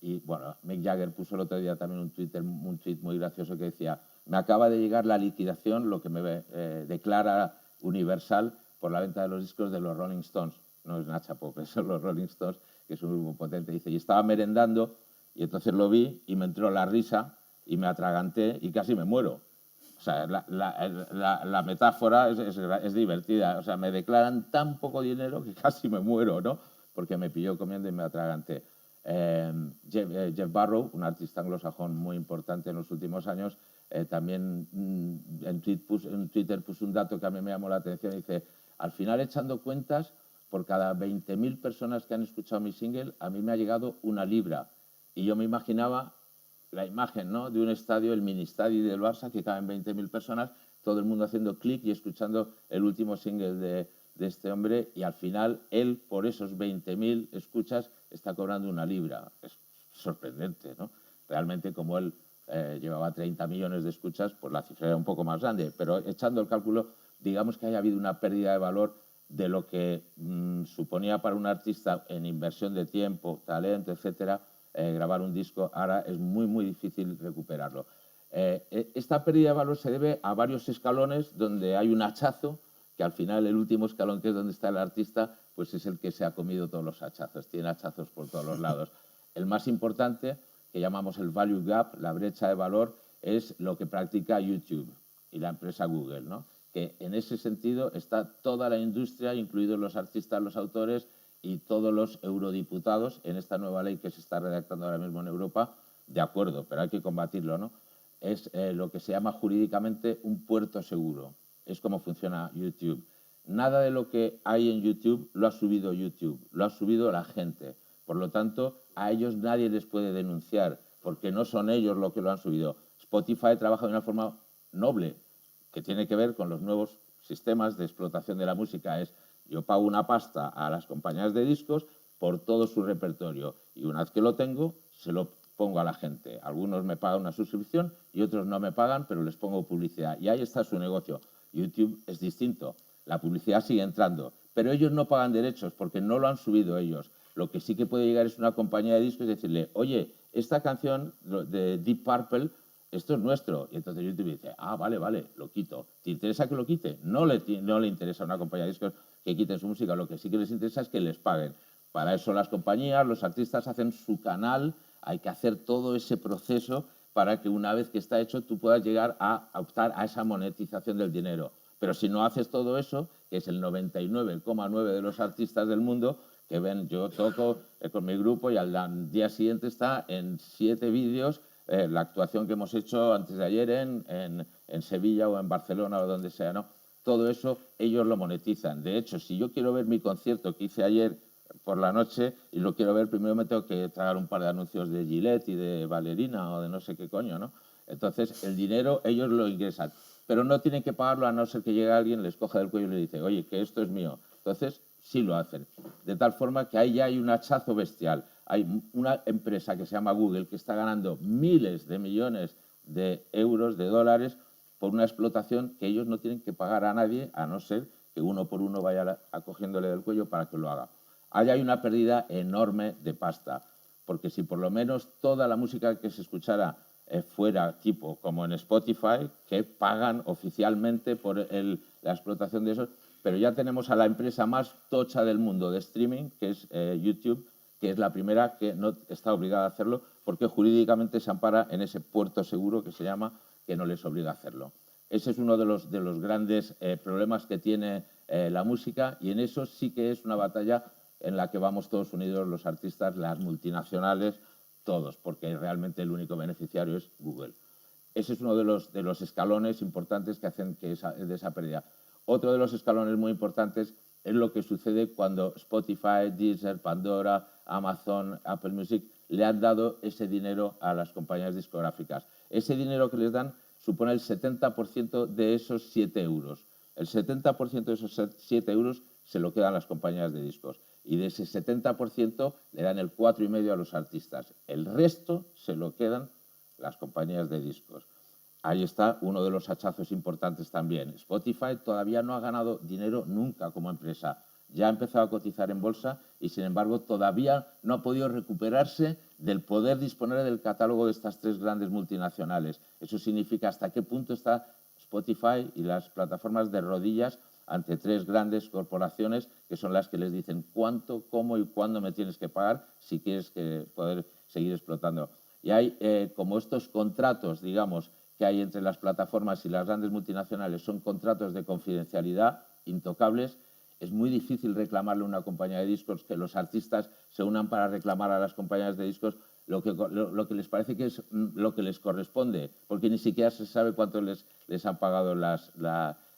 Y bueno, Mick Jagger puso el otro día también un tweet muy gracioso que decía, me acaba de llegar la liquidación, lo que me declara Universal por la venta de los discos de los Rolling Stones. No es Nacha Pop, son los Rolling Stones, que es un grupo potente. Dice, y estaba merendando y entonces lo vi y me entró la risa y me atraganté y casi me muero. O sea, la metáfora es divertida. O sea, me declaran tan poco dinero que casi me muero, ¿no? Porque me pilló comiendo y me atraganté. Jeff Barrow, un artista anglosajón muy importante en los últimos años, también en Twitter puso un dato que a mí me llamó la atención. Dice, al final, echando cuentas, por cada 20.000 personas que han escuchado mi single, a mí me ha llegado 1 libra. Y yo me imaginaba la imagen, ¿no?, de un estadio, el mini estadio del Barça, que caben 20.000 personas, todo el mundo haciendo clic y escuchando el último single de este hombre, y al final él, por esos 20.000 escuchas, está cobrando 1 libra. Es sorprendente, ¿no? Realmente, como él llevaba 30 millones de escuchas, pues la cifra era un poco más grande, pero echando el cálculo, digamos que haya habido una pérdida de valor de lo que suponía para un artista en inversión de tiempo, talento, etcétera, grabar un disco. Ahora es muy, muy difícil recuperarlo. Esta pérdida de valor se debe a varios escalones donde hay un hachazo, que al final el último escalón, que es donde está el artista, pues es el que se ha comido todos los hachazos. Tiene hachazos por todos los lados. El más importante, que llamamos el value gap, la brecha de valor, es lo que practica YouTube y la empresa Google, ¿no? Que en ese sentido está toda la industria, incluidos los artistas, los autores y todos los eurodiputados, en esta nueva ley que se está redactando ahora mismo en Europa, de acuerdo, pero hay que combatirlo, ¿no? es lo que se llama jurídicamente un puerto seguro. Es como funciona YouTube. Nada de lo que hay en YouTube lo ha subido YouTube, lo ha subido la gente. Por lo tanto, a ellos nadie les puede denunciar, porque no son ellos los que lo han subido. Spotify trabaja de una forma noble, que tiene que ver con los nuevos sistemas de explotación de la música. Yo pago una pasta a las compañías de discos por todo su repertorio y una vez que lo tengo, se lo pongo a la gente. Algunos me pagan una suscripción y otros no me pagan, pero les pongo publicidad. Y ahí está su negocio. YouTube es distinto. La publicidad sigue entrando, pero ellos no pagan derechos porque no lo han subido ellos. Lo que sí que puede llegar es una compañía de discos y decirle, oye, esta canción de Deep Purple, esto es nuestro. Y entonces YouTube dice, vale, lo quito. ¿Te interesa que lo quite? No le interesa a una compañía de discos que quiten su música. Lo que sí que les interesa es que les paguen. Para eso las compañías, los artistas hacen su canal, hay que hacer todo ese proceso para que una vez que está hecho tú puedas llegar a optar a esa monetización del dinero. Pero si no haces todo eso, que es el 99,9% de los artistas del mundo, que ven, yo toco con mi grupo y al día siguiente está en 7 vídeos la actuación que hemos hecho antes de ayer en Sevilla o en Barcelona o donde sea, ¿no? Todo eso ellos lo monetizan. De hecho, si yo quiero ver mi concierto que hice ayer por la noche y lo quiero ver, primero me tengo que tragar un par de anuncios de Gillette y de Valerina o de no sé qué coño, ¿no? Entonces, el dinero ellos lo ingresan, pero no tienen que pagarlo a no ser que llegue alguien, les coja del cuello y le dice, oye, que esto es mío. Entonces, sí lo hacen. De tal forma que ahí ya hay un hachazo bestial. Hay una empresa que se llama Google que está ganando miles de millones de euros, de dólares, por una explotación que ellos no tienen que pagar a nadie, a no ser que uno por uno vaya acogiéndole del cuello para que lo haga. Ahí hay una pérdida enorme de pasta, porque si por lo menos toda la música que se escuchara fuera tipo como en Spotify, que pagan oficialmente por la explotación de eso, pero ya tenemos a la empresa más tocha del mundo de streaming, que es YouTube, que es la primera que no está obligada a hacerlo, porque jurídicamente se ampara en ese puerto seguro que se llama, que no les obliga a hacerlo. Ese es uno de los grandes problemas que tiene la música, y en eso sí que es una batalla en la que vamos todos unidos, los artistas, las multinacionales, todos, porque realmente el único beneficiario es Google. Ese es uno de los escalones importantes que hacen de esa pérdida. Otro de los escalones muy importantes es lo que sucede cuando Spotify, Deezer, Pandora, Amazon, Apple Music le han dado ese dinero a las compañías discográficas. Ese dinero que les dan supone el 70% de esos 7 euros. El 70% de esos 7 euros se lo quedan las compañías de discos. Y de ese 70% le dan el 4,5% a los artistas. El resto se lo quedan las compañías de discos. Ahí está uno de los hachazos importantes también. Spotify todavía no ha ganado dinero nunca como empresa. Ya ha empezado a cotizar en bolsa y, sin embargo, todavía no ha podido recuperarse del poder disponer del catálogo de estas 3 grandes multinacionales. Eso significa hasta qué punto está Spotify y las plataformas de rodillas ante 3 grandes corporaciones que son las que les dicen cuánto, cómo y cuándo me tienes que pagar si quieres poder seguir explotando. Y hay como estos contratos, digamos, que hay entre las plataformas y las grandes multinacionales, son contratos de confidencialidad intocables. Es muy difícil reclamarle a una compañía de discos que los artistas se unan para reclamar a las compañías de discos lo que les parece que es lo que les corresponde, porque ni siquiera se sabe cuánto les han pagado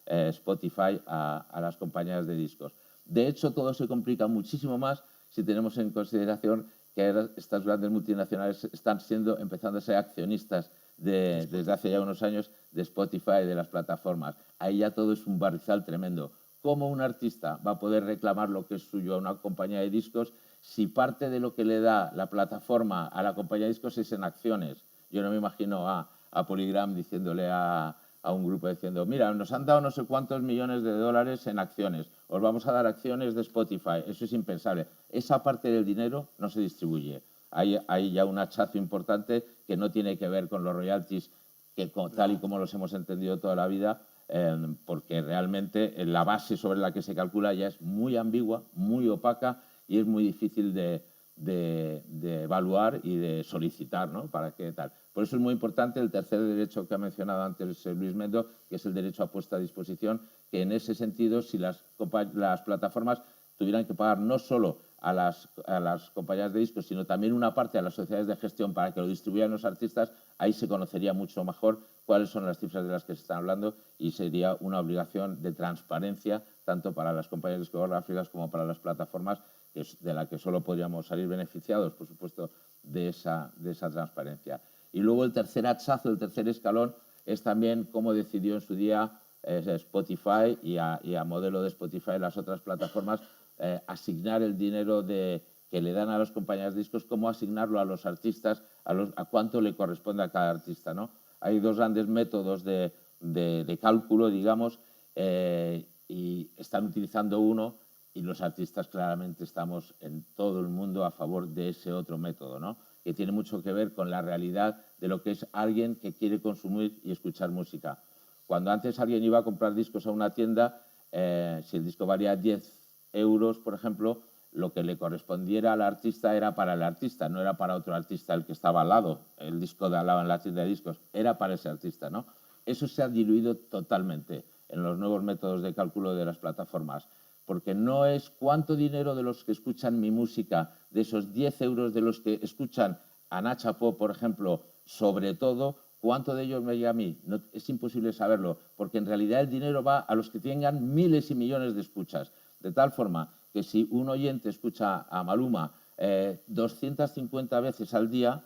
Spotify a las compañías de discos. De hecho, todo se complica muchísimo más si tenemos en consideración que estas grandes multinacionales están empezando a ser accionistas desde hace ya unos años de Spotify, de las plataformas. Ahí ya todo es un barrizal tremendo. ¿Cómo un artista va a poder reclamar lo que es suyo a una compañía de discos si parte de lo que le da la plataforma a la compañía de discos es en acciones? Yo no me imagino a Polygram diciéndole a un grupo diciendo, mira, nos han dado no sé cuántos millones de dólares en acciones, os vamos a dar acciones de Spotify. Eso es impensable. Esa parte del dinero no se distribuye. Hay ya un hachazo importante que no tiene que ver con los royalties, que tal y como los hemos entendido toda la vida, porque realmente la base sobre la que se calcula ya es muy ambigua, muy opaca y es muy difícil de evaluar y de solicitar, ¿no? Para qué tal. Por eso es muy importante el tercer derecho que ha mencionado antes Luis Mendo, que es el derecho a puesta a disposición, que en ese sentido, si las plataformas tuvieran que pagar no solo a las compañías de discos, sino también una parte a las sociedades de gestión para que lo distribuyan los artistas, ahí se conocería mucho mejor cuáles son las cifras de las que se están hablando y sería una obligación de transparencia tanto para las compañías discográficas como para las plataformas, de la que solo podríamos salir beneficiados, por supuesto, de esa transparencia. Y luego el tercer hachazo, el tercer escalón, es también cómo decidió en su día Spotify y a modelo de Spotify las otras plataformas asignar el dinero que le dan a las compañías de discos, cómo asignarlo a los artistas, a cuánto le corresponde a cada artista, ¿no? Hay dos grandes métodos de cálculo, digamos, y están utilizando uno y los artistas claramente estamos en todo el mundo a favor de ese otro método, ¿no? Que tiene mucho que ver con la realidad de lo que es alguien que quiere consumir y escuchar música. Cuando antes alguien iba a comprar discos a una tienda, si el disco valía 10 euros, por ejemplo, lo que le correspondiera al artista era para el artista, no era para otro artista el que estaba al lado, el disco de al lado en la tienda de discos, era para ese artista, ¿no? Eso se ha diluido totalmente en los nuevos métodos de cálculo de las plataformas, porque no es cuánto dinero de los que escuchan mi música, de esos 10 euros de los que escuchan a Nacha Pop, por ejemplo, sobre todo, ¿cuánto de ellos me llega a mí? No, es imposible saberlo, porque en realidad el dinero va a los que tengan miles y millones de escuchas. De tal forma que si un oyente escucha a Maluma 250 veces al día,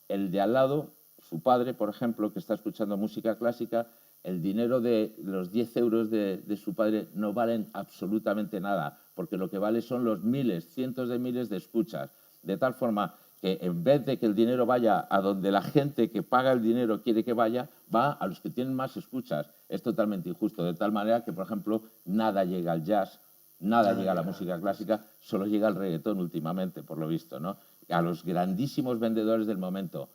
el de al lado, su padre, por ejemplo, que está escuchando música clásica, el dinero de los 10 euros de su padre no valen absolutamente nada, porque lo que vale son los miles, cientos de miles de escuchas. De tal forma que en vez de que el dinero vaya a donde la gente que paga el dinero quiere que vaya, va a los que tienen más escuchas. Es totalmente injusto, de tal manera que, por ejemplo, nada llega al jazz, nada llega a la música clásica, solo llega al reggaetón últimamente, por lo visto, ¿no? A los grandísimos vendedores del momento,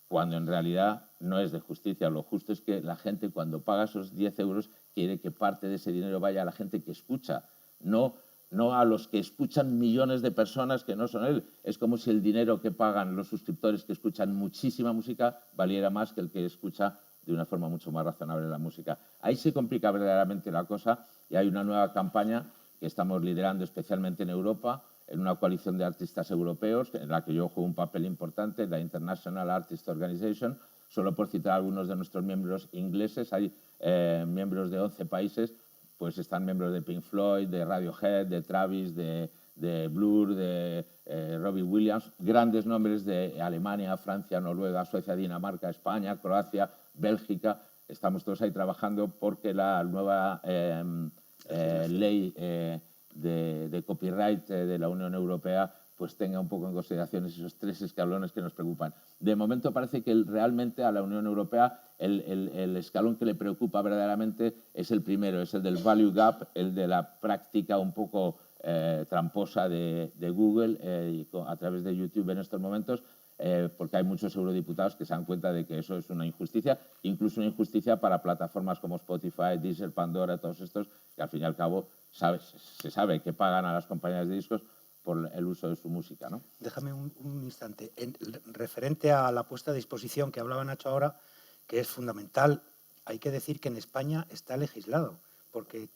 cuando en realidad no es de justicia. Lo justo es que la gente, cuando paga esos 10 euros, quiere que parte de ese dinero vaya a la gente que escucha, no a los que escuchan millones de personas que no son él. Es como si el dinero que pagan los suscriptores que escuchan muchísima música valiera más que el que escucha de una forma mucho más razonable la música. Ahí se complica verdaderamente la cosa y hay una nueva campaña que estamos liderando especialmente en Europa, en una coalición de artistas europeos, en la que yo juego un papel importante, la International Artist Organization. Solo por citar algunos de nuestros miembros ingleses, hay miembros de 11 países, pues están miembros de Pink Floyd, de Radiohead, de Travis, de Blur, de Robbie Williams, grandes nombres de Alemania, Francia, Noruega, Suecia, Dinamarca, España, Croacia, Bélgica. Estamos todos ahí trabajando porque la nueva ley de copyright de la Unión Europea pues tenga un poco en consideración esos tres escalones que nos preocupan. De momento parece que realmente a la Unión Europea el escalón que le preocupa verdaderamente es el primero, es el del value gap, el de la práctica un poco tramposa de Google y a través de YouTube en estos momentos, porque hay muchos eurodiputados que se dan cuenta de que eso es una injusticia, incluso una injusticia para plataformas como Spotify, Deezer, Pandora, todos estos, que al fin y al cabo se sabe que pagan a las compañías de discos por el uso de su música, ¿no? Déjame un instante. Referente a la puesta a disposición que hablaba Nacho ahora, que es fundamental, hay que decir que en España está legislado, porque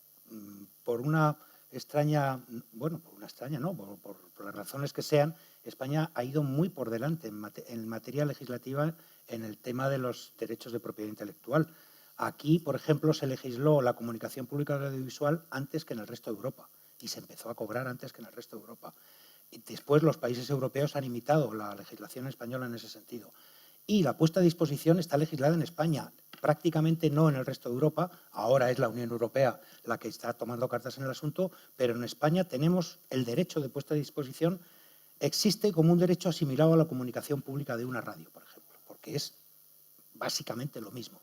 por una extraña, bueno, por una extraña, no, por las razones que sean, España ha ido muy por delante en materia legislativa en el tema de los derechos de propiedad intelectual. Aquí, por ejemplo, se legisló la comunicación pública audiovisual antes que en el resto de Europa y se empezó a cobrar antes que en el resto de Europa. Y después los países europeos han imitado la legislación española en ese sentido. Y la puesta a disposición está legislada en España, prácticamente no en el resto de Europa. Ahora es la Unión Europea la que está tomando cartas en el asunto, pero en España tenemos el derecho de puesta a disposición, existe como un derecho asimilado a la comunicación pública de una radio, por ejemplo, porque es básicamente lo mismo.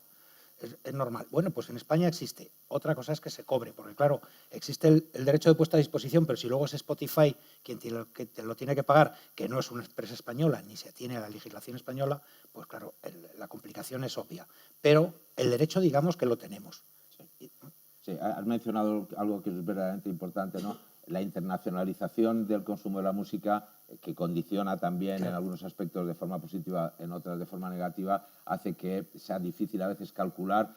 Es normal. Bueno, pues en España existe. Otra cosa es que se cobre, porque claro, existe el derecho de puesta a disposición, pero si luego es Spotify quien te lo tiene que pagar, que no es una empresa española ni se atiene a la legislación española, pues claro, la complicación es obvia. Pero el derecho, digamos que lo tenemos. Sí, has mencionado algo que es verdaderamente importante, ¿no? la internacionalización del consumo de la música, que condiciona también en algunos aspectos de forma positiva, en otras de forma negativa, hace que sea difícil a veces calcular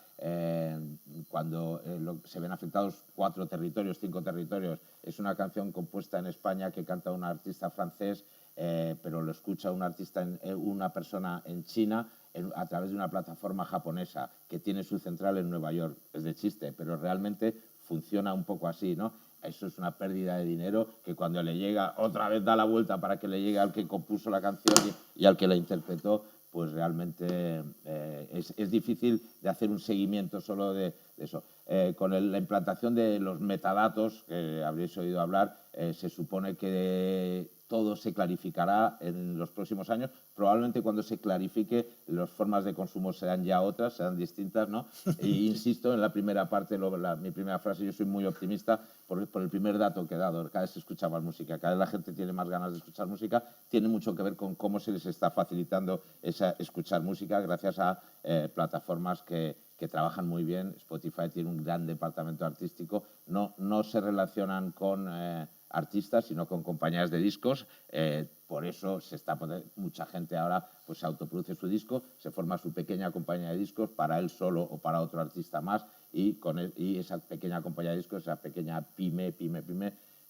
cuando se ven afectados 4 territorios, 5 territorios. Es una canción compuesta en España que canta un artista francés, pero lo escucha una persona en China a través de una plataforma japonesa que tiene su central en Nueva York. Es de chiste, pero realmente funciona un poco así, ¿no? Eso es una pérdida de dinero que cuando le llega, otra vez da la vuelta para que le llegue al que compuso la canción y al que la interpretó, pues realmente es difícil de hacer un seguimiento solo de eso. Con la implantación de los metadatos, que habréis oído hablar, se supone que todo se clarificará en los próximos años. Probablemente cuando se clarifique, las formas de consumo serán ya otras, serán distintas, ¿no? E insisto, en la primera parte, mi primera frase, yo soy muy optimista por el primer dato que he dado. Cada vez se escucha más música, cada vez la gente tiene más ganas de escuchar música. Tiene mucho que ver con cómo se les está facilitando escuchar música gracias a plataformas que trabajan muy bien. Spotify tiene un gran departamento artístico. No se relacionan con artistas, sino con compañías de discos. Por eso mucha gente ahora pues, se autoproduce su disco, se forma su pequeña compañía de discos para él solo o para otro artista más, y esa pequeña compañía de discos, esa pequeña pyme,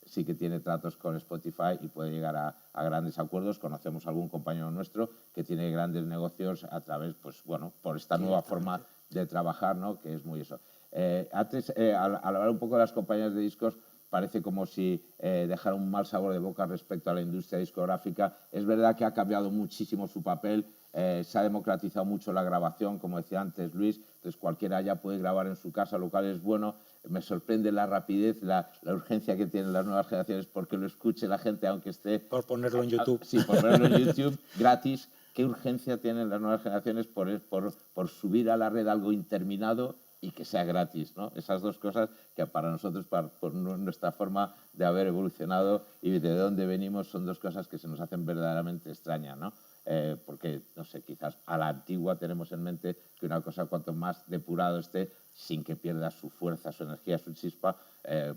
sí que tiene tratos con Spotify y puede llegar a grandes acuerdos. Conocemos a algún compañero nuestro que tiene grandes negocios a través, pues bueno, por esta nueva forma de trabajar, ¿no? Que es muy eso. Antes, al hablar un poco de las compañías de discos, parece como si dejara un mal sabor de boca respecto a la industria discográfica. Es verdad que ha cambiado muchísimo su papel, se ha democratizado mucho la grabación, como decía antes Luis, entonces cualquiera ya puede grabar en su casa, lo cual es bueno. Me sorprende la rapidez, la urgencia que tienen las nuevas generaciones porque lo escuche la gente, aunque esté... Por ponerlo en YouTube. Sí, por ponerlo en YouTube, gratis. ¿Qué urgencia tienen las nuevas generaciones por subir a la red algo interminado y que sea gratis, ¿no? Esas dos cosas que para nosotros, por nuestra forma de haber evolucionado y de dónde venimos, son dos cosas que se nos hacen verdaderamente extrañas, ¿no? Porque, no sé, quizás a la antigua tenemos en mente que una cosa cuanto más depurado esté, sin que pierda su fuerza, su energía, su chispa,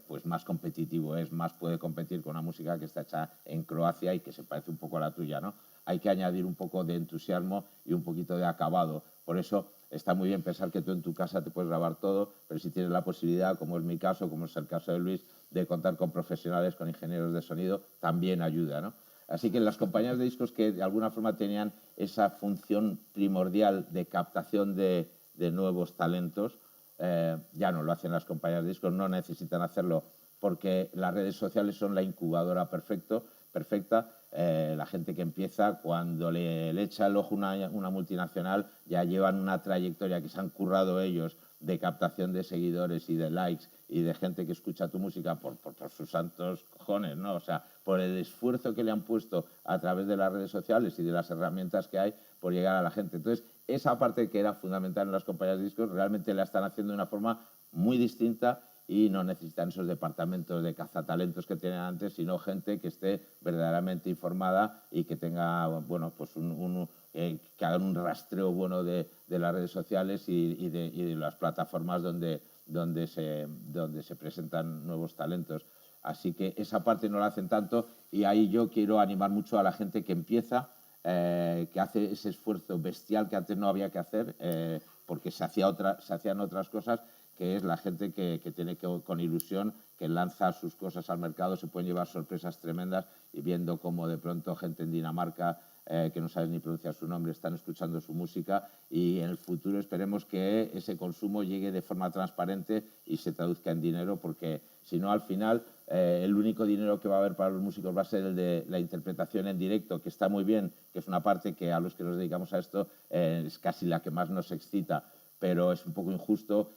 pues más competitivo es, más puede competir con una música que está hecha en Croacia y que se parece un poco a la tuya, ¿no? Hay que añadir un poco de entusiasmo y un poquito de acabado. Por eso está muy bien pensar que tú en tu casa te puedes grabar todo, pero si tienes la posibilidad, como es mi caso, como es el caso de Luis, de contar con profesionales, con ingenieros de sonido, también ayuda, ¿no? Así que las compañías de discos que de alguna forma tenían esa función primordial de captación de nuevos talentos, ya no lo hacen las compañías de discos, no necesitan hacerlo porque las redes sociales son la incubadora perfecta. La gente que empieza, cuando le echa el ojo una multinacional, ya llevan una trayectoria que se han currado ellos de captación de seguidores y de likes y de gente que escucha tu música por sus santos cojones, ¿no? O sea, por el esfuerzo que le han puesto a través de las redes sociales y de las herramientas que hay por llegar a la gente. Entonces, esa parte que era fundamental en las compañías de discos realmente la están haciendo de una forma muy distinta y no necesitan esos departamentos de cazatalentos que tenían antes, sino gente que esté verdaderamente informada y que tenga, bueno, pues que hagan un rastreo bueno de las redes sociales y de las plataformas donde se presentan nuevos talentos. Así que esa parte no la hacen tanto y ahí yo quiero animar mucho a la gente que empieza, que hace ese esfuerzo bestial que antes no había que hacer porque se hacían otras cosas, que es la gente que tiene con ilusión, que lanza sus cosas al mercado, se pueden llevar sorpresas tremendas y viendo cómo de pronto gente en Dinamarca, que no sabe ni pronunciar su nombre, están escuchando su música y en el futuro esperemos que ese consumo llegue de forma transparente y se traduzca en dinero, porque si no al final el único dinero que va a haber para los músicos va a ser el de la interpretación en directo, que está muy bien, que es una parte que a los que nos dedicamos a esto es casi la que más nos excita, pero es un poco injusto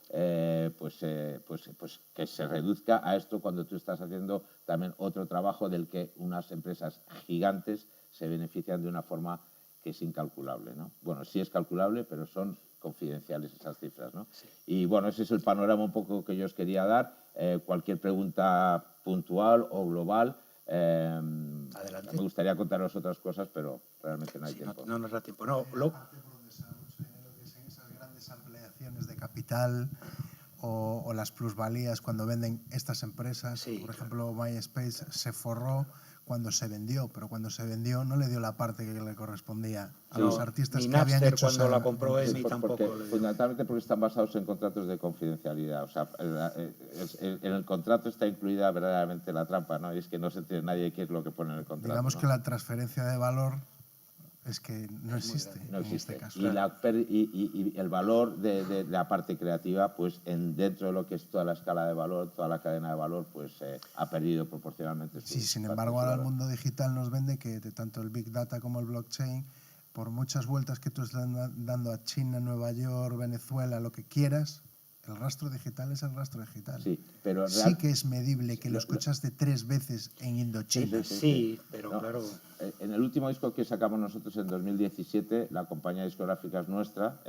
pues que se reduzca a esto cuando tú estás haciendo también otro trabajo del que unas empresas gigantes se benefician de una forma que es incalculable, ¿no? Bueno, sí es calculable, pero son confidenciales esas cifras, ¿no? Sí. Y bueno, ese es el panorama un poco que yo os quería dar. Cualquier pregunta puntual o global. Adelante. Me gustaría contaros otras cosas, pero realmente no hay tiempo. No nos da tiempo. No, Aparte por donde se da mucho dinero, que es en esas grandes ampliaciones de capital o las plusvalías cuando venden estas empresas. Sí, Por ejemplo, MySpace se forró cuando se vendió, pero cuando se vendió no le dio la parte que le correspondía a No, los artistas ni que habían Napster hecho cuando esa la compró empresa. EMI tampoco Porque, le dio. fundamentalmente porque están basados en contratos de confidencialidad. O sea, en el contrato está incluida verdaderamente la trampa, ¿no? Y es que no se entiende nadie qué es lo que pone en el contrato. Digamos ¿no? que la transferencia de valor es que no Es muy existe grande. No en existe. este caso. Y el valor de la parte creativa, pues dentro de lo que es toda la escala de valor, toda la cadena de valor, pues ha perdido proporcionalmente. Sí, sin parte embargo, de su ahora el valor. mundo digital nos vende que tanto el Big Data como el blockchain, por muchas vueltas que tú estés dando a China, Nueva York, Venezuela, lo que quieras, el rastro digital es el rastro digital. Sí, pero Sí que es medible que lo escuchaste 3 veces en Indochina. Sí, pero No, claro. En el último disco que sacamos nosotros en 2017, la compañía discográfica es nuestra,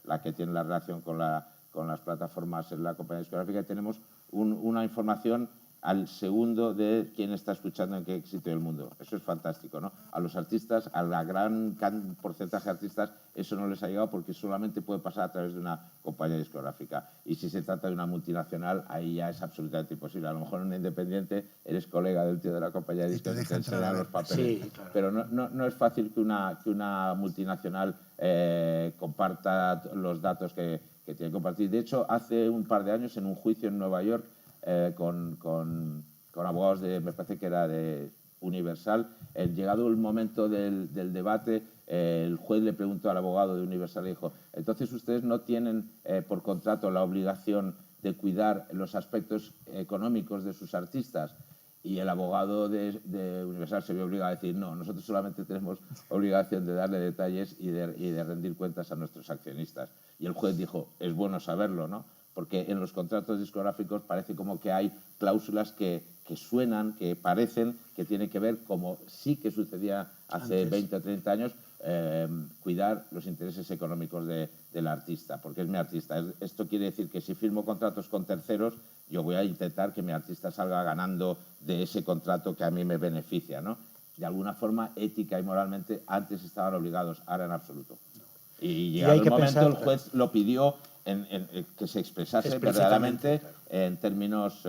la que tiene la relación con las plataformas es la compañía discográfica, y tenemos una información al segundo de quién está escuchando en qué sitio del mundo. Eso es fantástico, ¿no? A los artistas, a la gran porcentaje de artistas, eso no les ha llegado porque solamente puede pasar a través de una compañía discográfica. Y si se trata de una multinacional, ahí ya es absolutamente imposible. A lo mejor en un independiente eres colega del tío de la compañía Y te discográfica y deja te entrar a enseñan ver. los papeles. Sí, claro. Pero no es fácil que una multinacional comparta los datos que tiene que compartir. De hecho, hace un par de años, en un juicio en Nueva York, con abogados me parece que era de Universal, llegado el momento del debate, el juez le preguntó al abogado de Universal, le dijo, entonces ustedes no tienen por contrato la obligación de cuidar los aspectos económicos de sus artistas. Y el abogado de Universal se vio obligado a decir, no, nosotros solamente tenemos obligación de darle detalles y de rendir cuentas a nuestros accionistas. Y el juez dijo, es bueno saberlo, ¿no? Porque en los contratos discográficos parece como que hay cláusulas que suenan, que parecen, que tienen que ver, como sí que sucedía hace Antes. 20 o 30 años, cuidar los intereses económicos del artista, porque es mi artista. Esto quiere decir que si firmo contratos con terceros, yo voy a intentar que mi artista salga ganando de ese contrato que a mí me beneficia, ¿no? De alguna forma, ética y moralmente, antes estaban obligados, ahora en absoluto. Y llegado hay el que momento, pensar, el juez lo pidió en que se expresase Explícitamente, verdaderamente claro. en términos,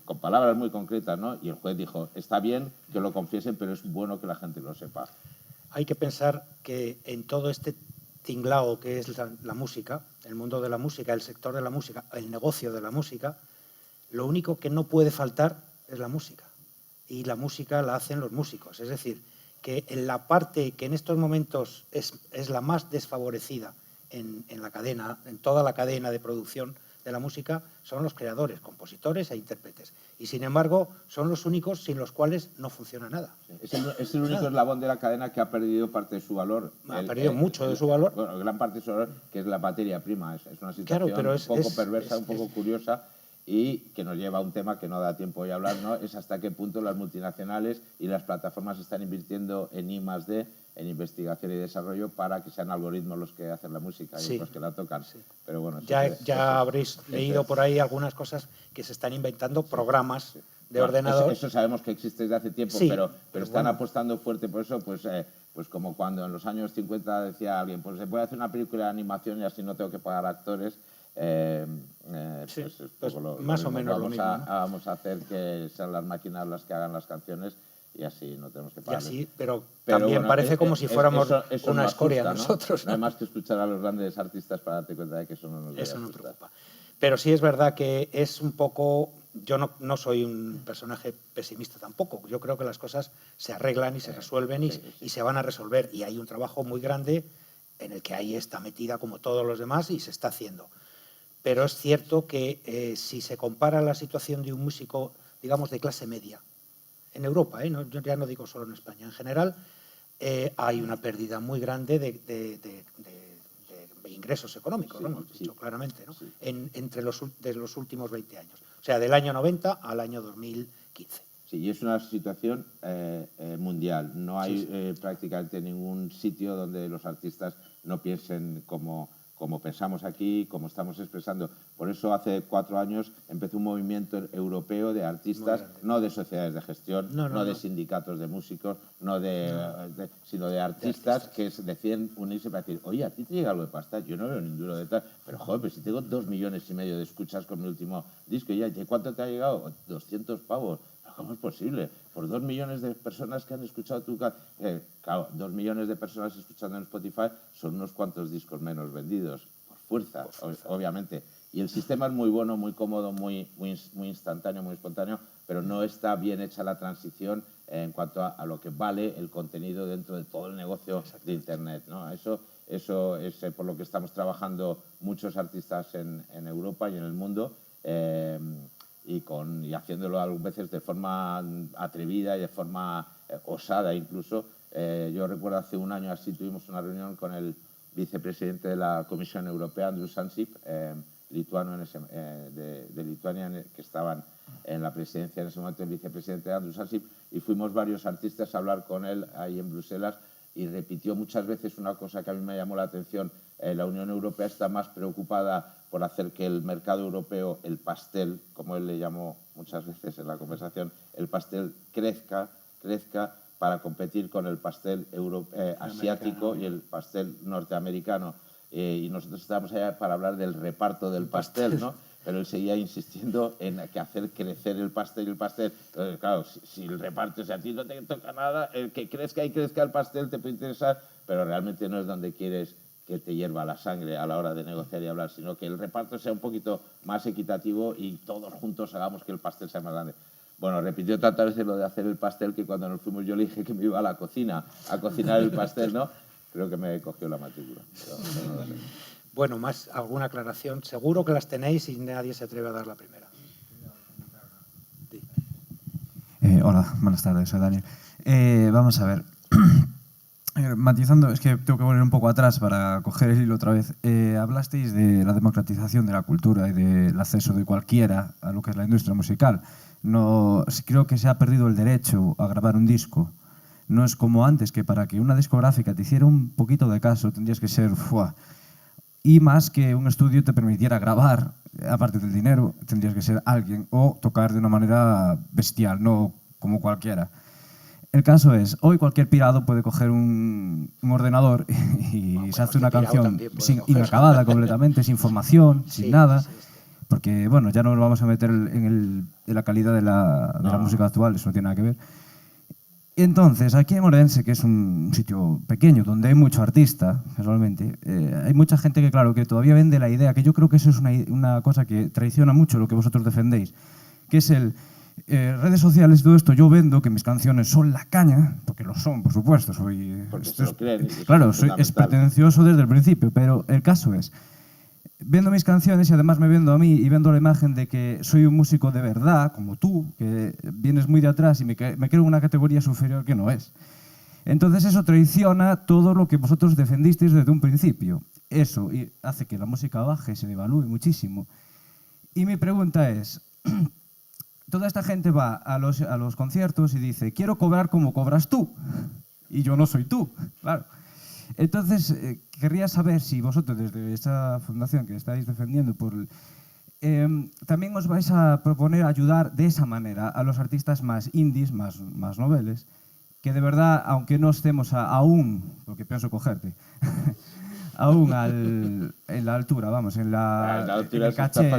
con palabras muy concretas, ¿no? Y el juez dijo, está bien que lo confiesen, pero es bueno que la gente lo sepa. Hay que pensar que en todo este tinglao que es la música, el mundo de la música, el sector de la música, el negocio de la música, lo único que no puede faltar es la música. Y la música la hacen los músicos. Es decir, que en la parte que en estos momentos es la más desfavorecida en la cadena, en toda la cadena de producción de la música, son los creadores, compositores e intérpretes. Y sin embargo, son los únicos sin los cuales no funciona nada. Es el único eslabón de la cadena que ha perdido parte de su valor. Ha perdido mucho de su valor. Bueno, gran parte de su valor, que es la materia prima. Es una situación Claro, pero un poco perversa, un poco curiosa, y que nos lleva a un tema que no da tiempo de hablar, ¿no? Es hasta qué punto las multinacionales y las plataformas están invirtiendo en I+D, en investigación y desarrollo, para que sean algoritmos los que hacen la música y Sí. los que la tocan. Sí. Pero bueno, Ya habréis leído por ahí algunas cosas que se están inventando, programas de ordenador. Eso sabemos que existe desde hace tiempo, Sí, pero están bueno. apostando fuerte por eso, pues como cuando en los años 50 decía alguien, pues se puede hacer una película de animación y así no tengo que pagar actores. Sí, pues, pues lo más o mismo. menos lo mismo, ¿no? Vamos a hacer que sean las máquinas las que hagan las canciones y así no tenemos que Y pagar. así, pero también bueno, parece como si fuéramos eso una nos escoria asusta, ¿no? nosotros. No hay más que escuchar a los grandes artistas para darte cuenta de que eso no nos debe Eso no asustar. preocupa. Pero sí es verdad que es un poco... Yo no soy un personaje pesimista tampoco. Yo creo que las cosas se arreglan y se resuelven y se van a resolver. Y hay un trabajo muy grande en el que ahí está metida como todos los demás y se está haciendo. Pero es cierto que si se compara la situación de un músico, digamos, de clase media, en Europa, yo ya no digo solo en España, en general, hay una pérdida muy grande de ingresos económicos, Sí, lo hemos dicho sí, claramente, ¿no? sí. Entre de los últimos 20 años. O sea, del año 90 al año 2015. Sí, y es una situación mundial. No hay Sí, sí. prácticamente ningún sitio donde los artistas no piensen como como pensamos aquí, como estamos expresando. Por eso hace 4 años empezó un movimiento europeo de artistas, no de sociedades de gestión, no de sindicatos de músicos, sino de artistas que deciden unirse para decir, oye, ¿a ti te llega algo de pasta? Yo no veo ni un duro de tal, pero joder, pero si tengo 2,5 millones de escuchas con mi último disco, ¿y cuánto te ha llegado? 200 pavos. ¿Cómo es posible? Por 2 millones de personas que han escuchado tu canción. Claro, 2 millones de personas escuchando en Spotify son unos cuantos discos menos vendidos, por fuerza. Obviamente. Y el sistema es muy bueno, muy cómodo, muy instantáneo, muy espontáneo, pero no está bien hecha la transición en cuanto a lo que vale el contenido dentro de todo el negocio de Internet, ¿no? Eso es por lo que estamos trabajando muchos artistas en Europa y en el mundo. Y haciéndolo a veces de forma atrevida y de forma osada incluso. Yo recuerdo hace un año así tuvimos una reunión con el vicepresidente de la Comisión Europea, Andrus Ansip, lituano de Lituania, que estaban en la presidencia en ese momento, el vicepresidente Andrus Ansip, y fuimos varios artistas a hablar con él ahí en Bruselas, y repitió muchas veces una cosa que a mí me llamó la atención. La Unión Europea está más preocupada por hacer que el mercado europeo, el pastel, como él le llamó muchas veces en la conversación, el pastel crezca para competir con el pastel asiático y el pastel norteamericano. Y nosotros estábamos allá para hablar del reparto del pastel, ¿no? Pero él seguía insistiendo en que hacer crecer el pastel. Entonces, claro, si el reparto, si a ti no te toca nada, el que crezca el pastel te puede interesar, pero realmente no es donde quieres que te hierva la sangre a la hora de negociar y hablar, sino que el reparto sea un poquito más equitativo y todos juntos hagamos que el pastel sea más grande. Bueno, repitió tantas veces lo de hacer el pastel que cuando nos fuimos yo le dije que me iba a la cocina a cocinar el pastel, ¿no? Creo que me cogió la matrícula. Pero no lo sé. Bueno, más alguna aclaración. Seguro que las tenéis y nadie se atreve a dar la primera. Hola, buenas tardes, soy Daniel. Vamos a ver. Matizando, es que tengo que volver un poco atrás para coger el hilo otra vez. Hablasteis de la democratización de la cultura y del acceso de cualquiera a lo que es la industria musical. No, creo que se ha perdido el derecho a grabar un disco. No es como antes, que para que una discográfica te hiciera un poquito de caso tendrías que ser... Y más que un estudio te permitiera grabar, aparte del dinero, tendrías que ser alguien o tocar de una manera bestial, no como cualquiera. El caso es, hoy cualquier pirado puede coger un ordenador y se hace una canción inacabada completamente, sin formación, sin nada, porque bueno, ya no nos vamos a meter en la calidad de la música actual, eso no tiene nada que ver. Entonces, aquí en Orense, que es un sitio pequeño, donde hay mucho artista, casualmente, hay mucha gente que, claro, que todavía vende la idea, que yo creo que eso es una cosa que traiciona mucho lo que vosotros defendéis, que es redes sociales y todo esto. Yo vendo que mis canciones son la caña, porque lo son, por supuesto. Claro, es pretencioso desde el principio, pero el caso es, vendo mis canciones y además me vendo a mí y vendo la imagen de que soy un músico de verdad, como tú, que vienes muy de atrás y me creo en una categoría superior que no es. Entonces eso traiciona todo lo que vosotros defendisteis desde un principio. Eso hace que la música baje, se devalúe muchísimo. Y mi pregunta es, toda esta gente va a los conciertos y dice, quiero cobrar como cobras tú. Y yo no soy tú, claro. Entonces, querría saber si vosotros, desde esta fundación que estáis defendiendo, también os vais a proponer ayudar de esa manera a los artistas más indies, más noveles, que de verdad, aunque no estemos aún, porque pienso cogerte, aún en la altura, vamos, en el caché,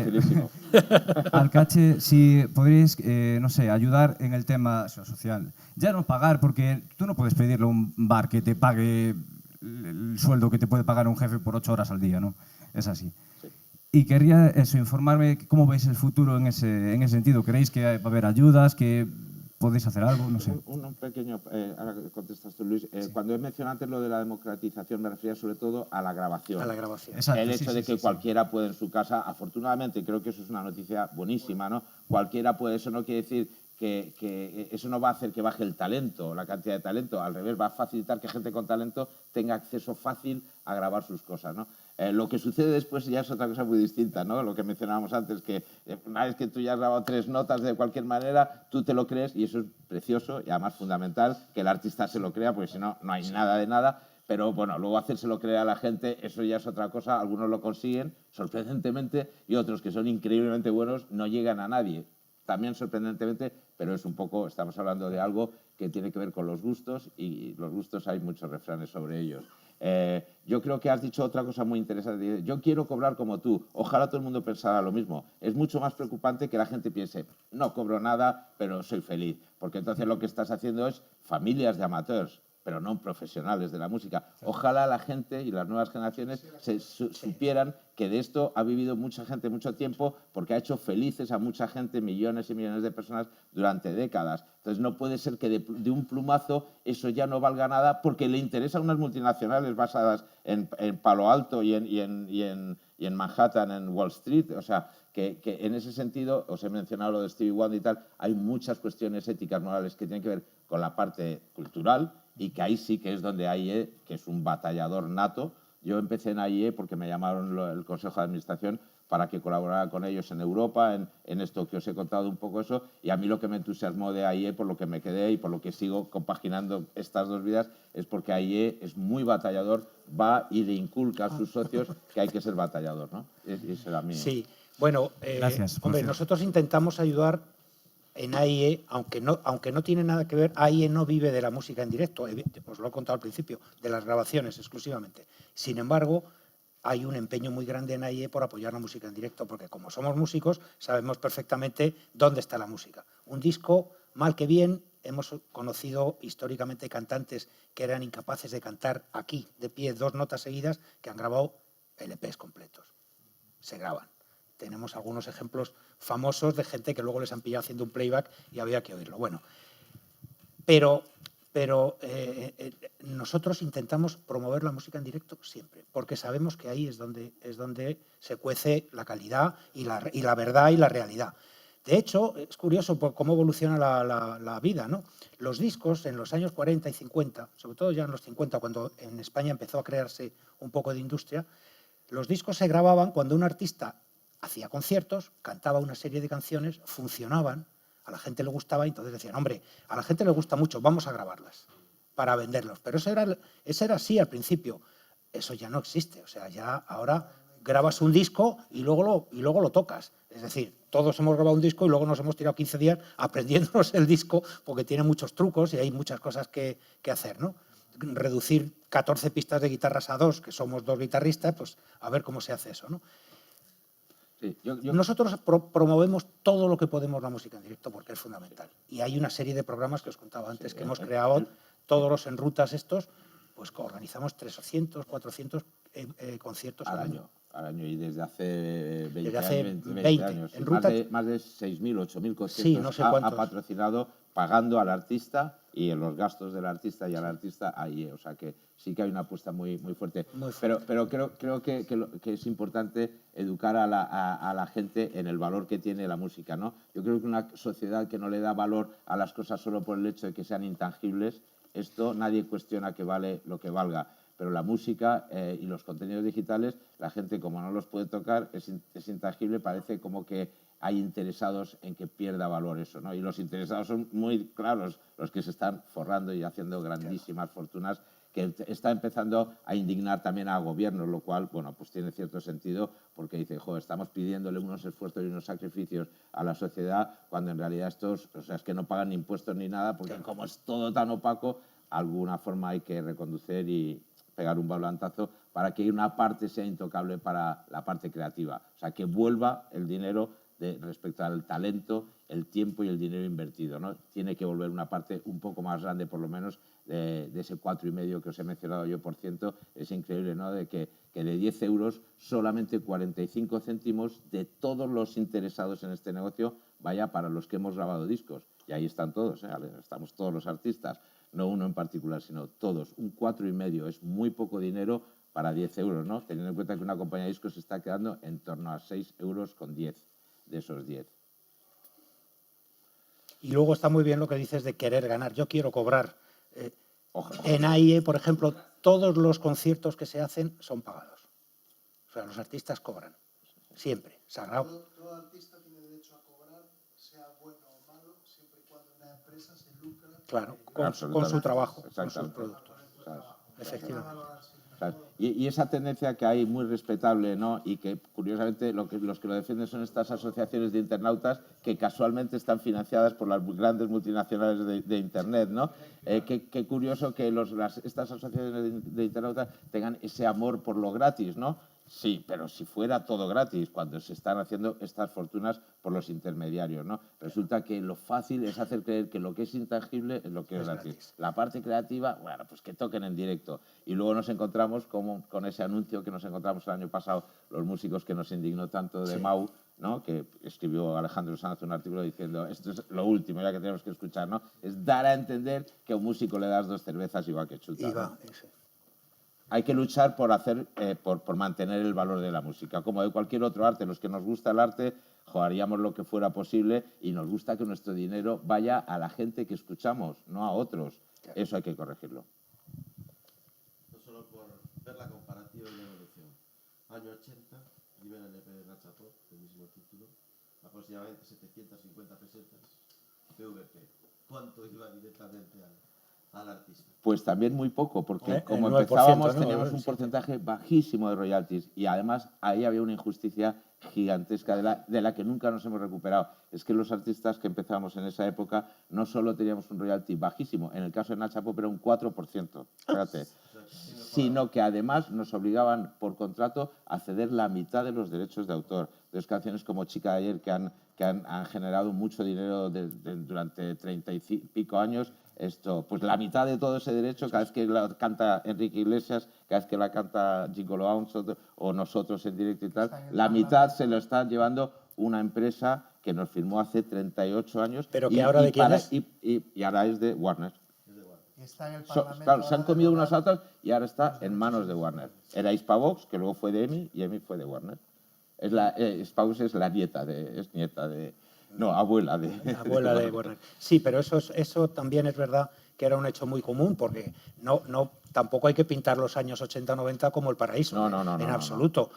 al caché, si podríais, no sé, ayudar en el tema social. Ya no pagar, porque tú no puedes pedirle a un bar que te pague el sueldo que te puede pagar un jefe por 8 horas al día, ¿no? Es así. Sí. Y quería informarme cómo veis el futuro en ese sentido. ¿Creéis que va a haber ayudas, que podéis hacer algo? No sé. Un pequeño, ahora contestas tú, Luis. Sí. Cuando he mencionado antes lo de la democratización, me refería sobre todo a la grabación. A la grabación. Exacto, el hecho de que cualquiera puede en su casa, afortunadamente, creo que eso es una noticia buenísima, ¿no? Cualquiera puede, eso no quiere decir que eso no va a hacer que baje el talento, la cantidad de talento. Al revés, va a facilitar que gente con talento tenga acceso fácil a grabar sus cosas, ¿no? Lo que sucede después ya es otra cosa muy distinta, ¿no? Lo que mencionábamos antes, que una vez que tú ya has grabado 3 notas de cualquier manera, tú te lo crees y eso es precioso y además fundamental que el artista se lo crea, porque si no, no hay nada de nada. pero bueno, luego hacérselo creer a la gente, eso ya es otra cosa. Algunos lo consiguen, sorprendentemente, y otros que son increíblemente buenos no llegan a nadie. También sorprendentemente, pero es un poco, estamos hablando de algo que tiene que ver con los gustos, y los gustos hay muchos refranes sobre ellos. Yo creo que has dicho otra cosa muy interesante. Yo quiero cobrar como tú. Ojalá todo el mundo pensara lo mismo. Es mucho más preocupante que la gente piense, no cobro nada, pero soy feliz. Porque entonces lo que estás haciendo es familias de amateurs, pero no profesionales de la música. Ojalá la gente y las nuevas generaciones supieran que de esto ha vivido mucha gente mucho tiempo, porque ha hecho felices a mucha gente, millones y millones de personas durante décadas. Entonces no puede ser que de un plumazo eso ya no valga nada porque le interesa a unas multinacionales basadas en Palo Alto y en Manhattan, en Wall Street. O sea, que en ese sentido, os he mencionado lo de Stevie Wonder y tal, hay muchas cuestiones éticas, morales que tienen que ver con la parte cultural, y que ahí sí que es donde AIE, que es un batallador nato. Yo empecé en AIE porque me llamaron el Consejo de Administración para que colaborara con ellos en Europa, en esto que os he contado un poco eso, y a mí lo que me entusiasmó de AIE, por lo que me quedé y por lo que sigo compaginando estas dos vidas, es porque AIE es muy batallador, va y le inculca a sus socios que hay que ser batallador, ¿no? Ese era mi... Sí, bueno, Gracias, por hombre, cierto. nosotros intentamos ayudar en AIE, aunque no tiene nada que ver. AIE no vive de la música en directo, os lo he contado al principio, de las grabaciones exclusivamente. Sin embargo, hay un empeño muy grande en AIE por apoyar la música en directo, porque como somos músicos sabemos perfectamente dónde está la música. Un disco, mal que bien, hemos conocido históricamente cantantes que eran incapaces de cantar aquí, de pie, 2 notas seguidas, que han grabado LPs completos. Se graban. Tenemos algunos ejemplos famosos de gente que luego les han pillado haciendo un playback y había que oírlo. Bueno, pero nosotros intentamos promover la música en directo siempre, porque sabemos que ahí es donde se cuece la calidad y la verdad y la realidad. De hecho, es curioso cómo evoluciona la vida, ¿no? Los discos en los años 40 y 50, sobre todo ya en los 50, cuando en España empezó a crearse un poco de industria, los discos se grababan cuando un artista hacía conciertos, cantaba una serie de canciones, funcionaban, a la gente le gustaba, y entonces decían, hombre, a la gente le gusta mucho, vamos a grabarlas para venderlos. Pero eso era así al principio. Eso ya no existe. O sea, ya ahora grabas un disco y luego lo tocas. Es decir, todos hemos grabado un disco y luego nos hemos tirado 15 días aprendiéndonos el disco, porque tiene muchos trucos y hay muchas cosas que hacer, ¿no? Reducir 14 pistas de guitarras a 2, que somos 2 guitarristas, pues a ver cómo se hace eso, ¿no? Sí, Nosotros promovemos todo lo que podemos la música en directo, porque es fundamental. Y hay una serie de programas que os contaba antes, que hemos creado, todos los enrutas estos, pues organizamos 300, 400 conciertos al año. Al año, y desde hace 20 Desde hace años, 20. años. En Más ruta, de 6.000, 8.000 conciertos sí, no sé ha cuántos. patrocinado, pagando al artista y en los gastos del artista y al artista ahí. O sea que sí que hay una apuesta muy, muy fuerte. Muy fuerte. Pero creo que es importante educar a la gente en el valor que tiene la música, ¿no? Yo creo que una sociedad que no le da valor a las cosas solo por el hecho de que sean intangibles, esto nadie cuestiona que vale lo que valga. Pero la música y los contenidos digitales, la gente como no los puede tocar, es intangible, parece como que hay interesados en que pierda valor eso, ¿no? Y los interesados son muy claros, los que se están forrando y haciendo grandísimas fortunas, que está empezando a indignar también a gobiernos, lo cual, bueno, pues tiene cierto sentido, porque dice, joder, estamos pidiéndole unos esfuerzos y unos sacrificios a la sociedad, cuando en realidad estos, o sea, es que no pagan ni impuestos ni nada, porque como es todo tan opaco, alguna forma hay que reconducir y pegar un volantazo para que una parte sea intocable para la parte creativa. O sea, que vuelva el dinero respecto al talento, el tiempo y el dinero invertido, ¿no? Tiene que volver una parte un poco más grande, por lo menos, de ese 4,5% que os he mencionado yo por ciento. Es increíble, ¿no? De que de 10 euros, solamente 45 céntimos de todos los interesados en este negocio vaya para los que hemos grabado discos. Y ahí están todos, ¿eh? Estamos todos los artistas. No uno en particular, sino todos. Un 4,5 es muy poco dinero para 10 euros, ¿no? Teniendo en cuenta que una compañía de discos se está quedando en torno a 6,10 euros de esos 10. Y luego está muy bien lo que dices de querer ganar. Yo quiero cobrar. En AIE, por ejemplo, todos los conciertos que se hacen son pagados. O sea, los artistas cobran. Siempre. Sagrado. Todo artista tiene derecho a cobrar, sea bueno o malo, siempre y cuando una empresa se lucra. Claro, con su trabajo, con sus productos. efectivamente. ¿Sabes? Y esa tendencia que hay muy respetable, ¿no? Y que curiosamente los que lo defienden son estas asociaciones de internautas que casualmente están financiadas por las grandes multinacionales de Internet, ¿no? Qué curioso que estas asociaciones de internautas tengan ese amor por lo gratis, ¿no? Sí, pero si fuera todo gratis, cuando se están haciendo estas fortunas por los intermediarios, ¿no? Resulta que lo fácil es hacer creer que lo que es intangible es lo que es gratis. La parte creativa, bueno, pues que toquen en directo. Y luego nos encontramos con ese anuncio que nos encontramos el año pasado, los músicos que nos indignó tanto de Mau, ¿no? Que escribió Alejandro Sanz un artículo diciendo, esto es lo último ya que tenemos que escuchar, ¿no? Es dar a entender que a un músico le das 2 cervezas y va que chuta, ¿no? Hay que luchar por mantener el valor de la música. Como de cualquier otro arte, los que nos gusta el arte, haríamos lo que fuera posible y nos gusta que nuestro dinero vaya a la gente que escuchamos, no a otros. Eso hay que corregirlo. No solo por ver la comparativa y la evolución. Año 80, primer LP de Nacha Pop, el mismo título, aproximadamente 750 pesetas, PVP. ¿Cuánto iba directamente al artista? Pues también muy poco, porque como 9%, empezábamos ¿no? teníamos un porcentaje bajísimo de royalties y además ahí había una injusticia gigantesca de la que nunca nos hemos recuperado. Es que los artistas que empezamos en esa época no solo teníamos un royalty bajísimo, en el caso de Nacha Pop era un 4%, fíjate, sino que además nos obligaban por contrato a ceder la mitad de los derechos de autor. Entonces, canciones como Chica de ayer que han generado mucho dinero durante 30 y pico años, pues la mitad de todo ese derecho, cada vez que la canta Enrique Iglesias, cada vez que la canta Gigolo Ounce o nosotros en directo y tal, la mitad se lo está llevando una empresa que nos firmó hace 38 años. ¿Pero que ahora de quién es? Y ahora es de Warner. Y está en el Parlamento. Claro, se han ahora comido de unas votar. altas y ahora está en manos de Warner. Era Hispavox, que luego fue de EMI, y EMI fue de Warner. Hispavox es nieta de... No, abuela de... Abuela de Warner. Sí, pero eso también es verdad que era un hecho muy común, porque tampoco hay que pintar los años 80-90 como el paraíso, en absoluto.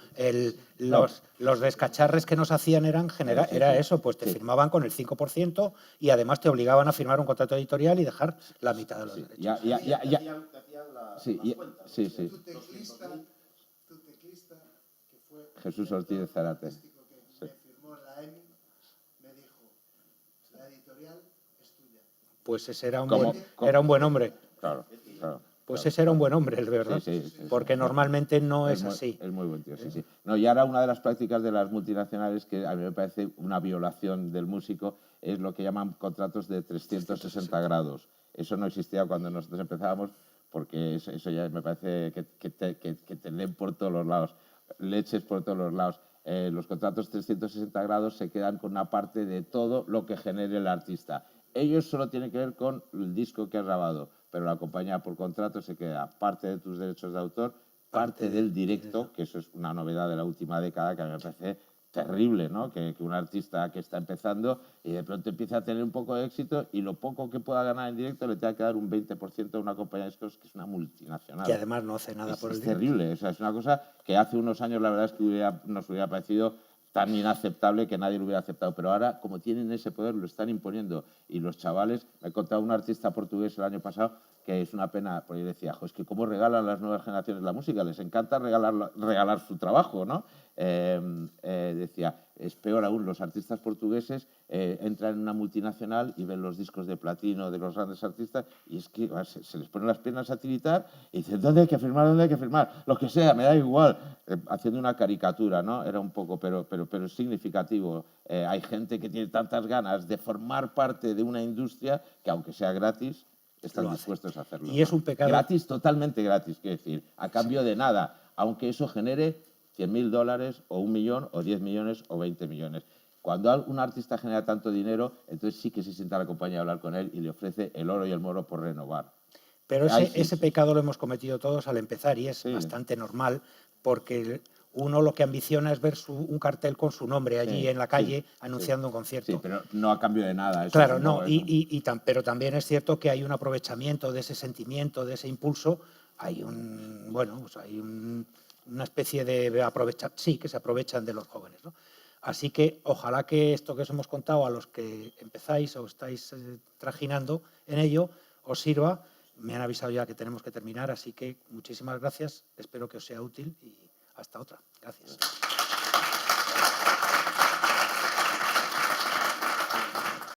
Los descacharres que nos hacían era eso, pues te firmaban con el 5% y además te obligaban a firmar un contrato editorial y dejar la mitad de los derechos. Te hacían las cuentas. Sí. Tu teclista, que fue Jesús Ortiz de Zárate. artístico que me firmó en la EMI, me dijo, la editorial es tuya. Pues ese era un Era buen hombre. Claro. Pues ese era un buen hombre, es verdad. Sí. Porque normalmente no es así. Es muy buen tío, sí. No, y ahora una de las prácticas de las multinacionales que a mí me parece una violación del músico es lo que llaman contratos de 360 grados. Eso no existía cuando nosotros empezábamos, porque eso ya me parece que te leen por todos los lados, leches por todos los lados. Los contratos 360 grados se quedan con una parte de todo lo que genere el artista. Ellos solo tienen que ver con el disco que has grabado, pero la compañía por contrato se queda parte de tus derechos de autor, parte del directo, que eso es una novedad de la última década que a mí me parece terrible, ¿no? Que un artista que está empezando y de pronto empieza a tener un poco de éxito y lo poco que pueda ganar en directo le tenga que dar un 20% a una compañía de discos que es una multinacional. Que además no hace nada por el Es terrible, o sea, es una cosa que hace unos años la verdad es que nos hubiera parecido tan inaceptable que nadie lo hubiera aceptado, pero ahora como tienen ese poder lo están imponiendo y los chavales, me contaba un artista portugués el año pasado que es una pena, porque yo decía, es que cómo regalan las nuevas generaciones la música, les encanta regalar su trabajo, ¿no? Decía, es peor aún, los artistas portugueses entran en una multinacional y ven los discos de platino de los grandes artistas y es que se les ponen las piernas a tiritar y dicen, ¿dónde hay que firmar? ¿Dónde hay que firmar? Lo que sea, me da igual. Haciendo una caricatura, ¿no? Era un poco, pero es significativo. Hay gente que tiene tantas ganas de formar parte de una industria que aunque sea gratis, están dispuestos a hacerlo. Y es un pecado. Gratis, totalmente gratis, quiero decir, a cambio de nada, aunque eso genere $100.000 o 1 millón o 10 millones o 20 millones. Cuando un artista genera tanto dinero, entonces sí que se sienta la compañía a hablar con él y le ofrece el oro y el moro por renovar. Pero ese pecado lo hemos cometido todos al empezar y es bastante normal porque uno lo que ambiciona es ver un cartel con su nombre allí en la calle anunciando un concierto. Sí, pero no a cambio de nada. Eso Claro, no, pero también es cierto que hay un aprovechamiento de ese sentimiento, de ese impulso. Hay una especie de que se aprovechan de los jóvenes, ¿no? Así que ojalá que esto que os hemos contado a los que empezáis o estáis trajinando en ello os sirva Me han avisado ya que tenemos que terminar, así que muchísimas gracias. Espero que os sea útil y hasta otra. Gracias.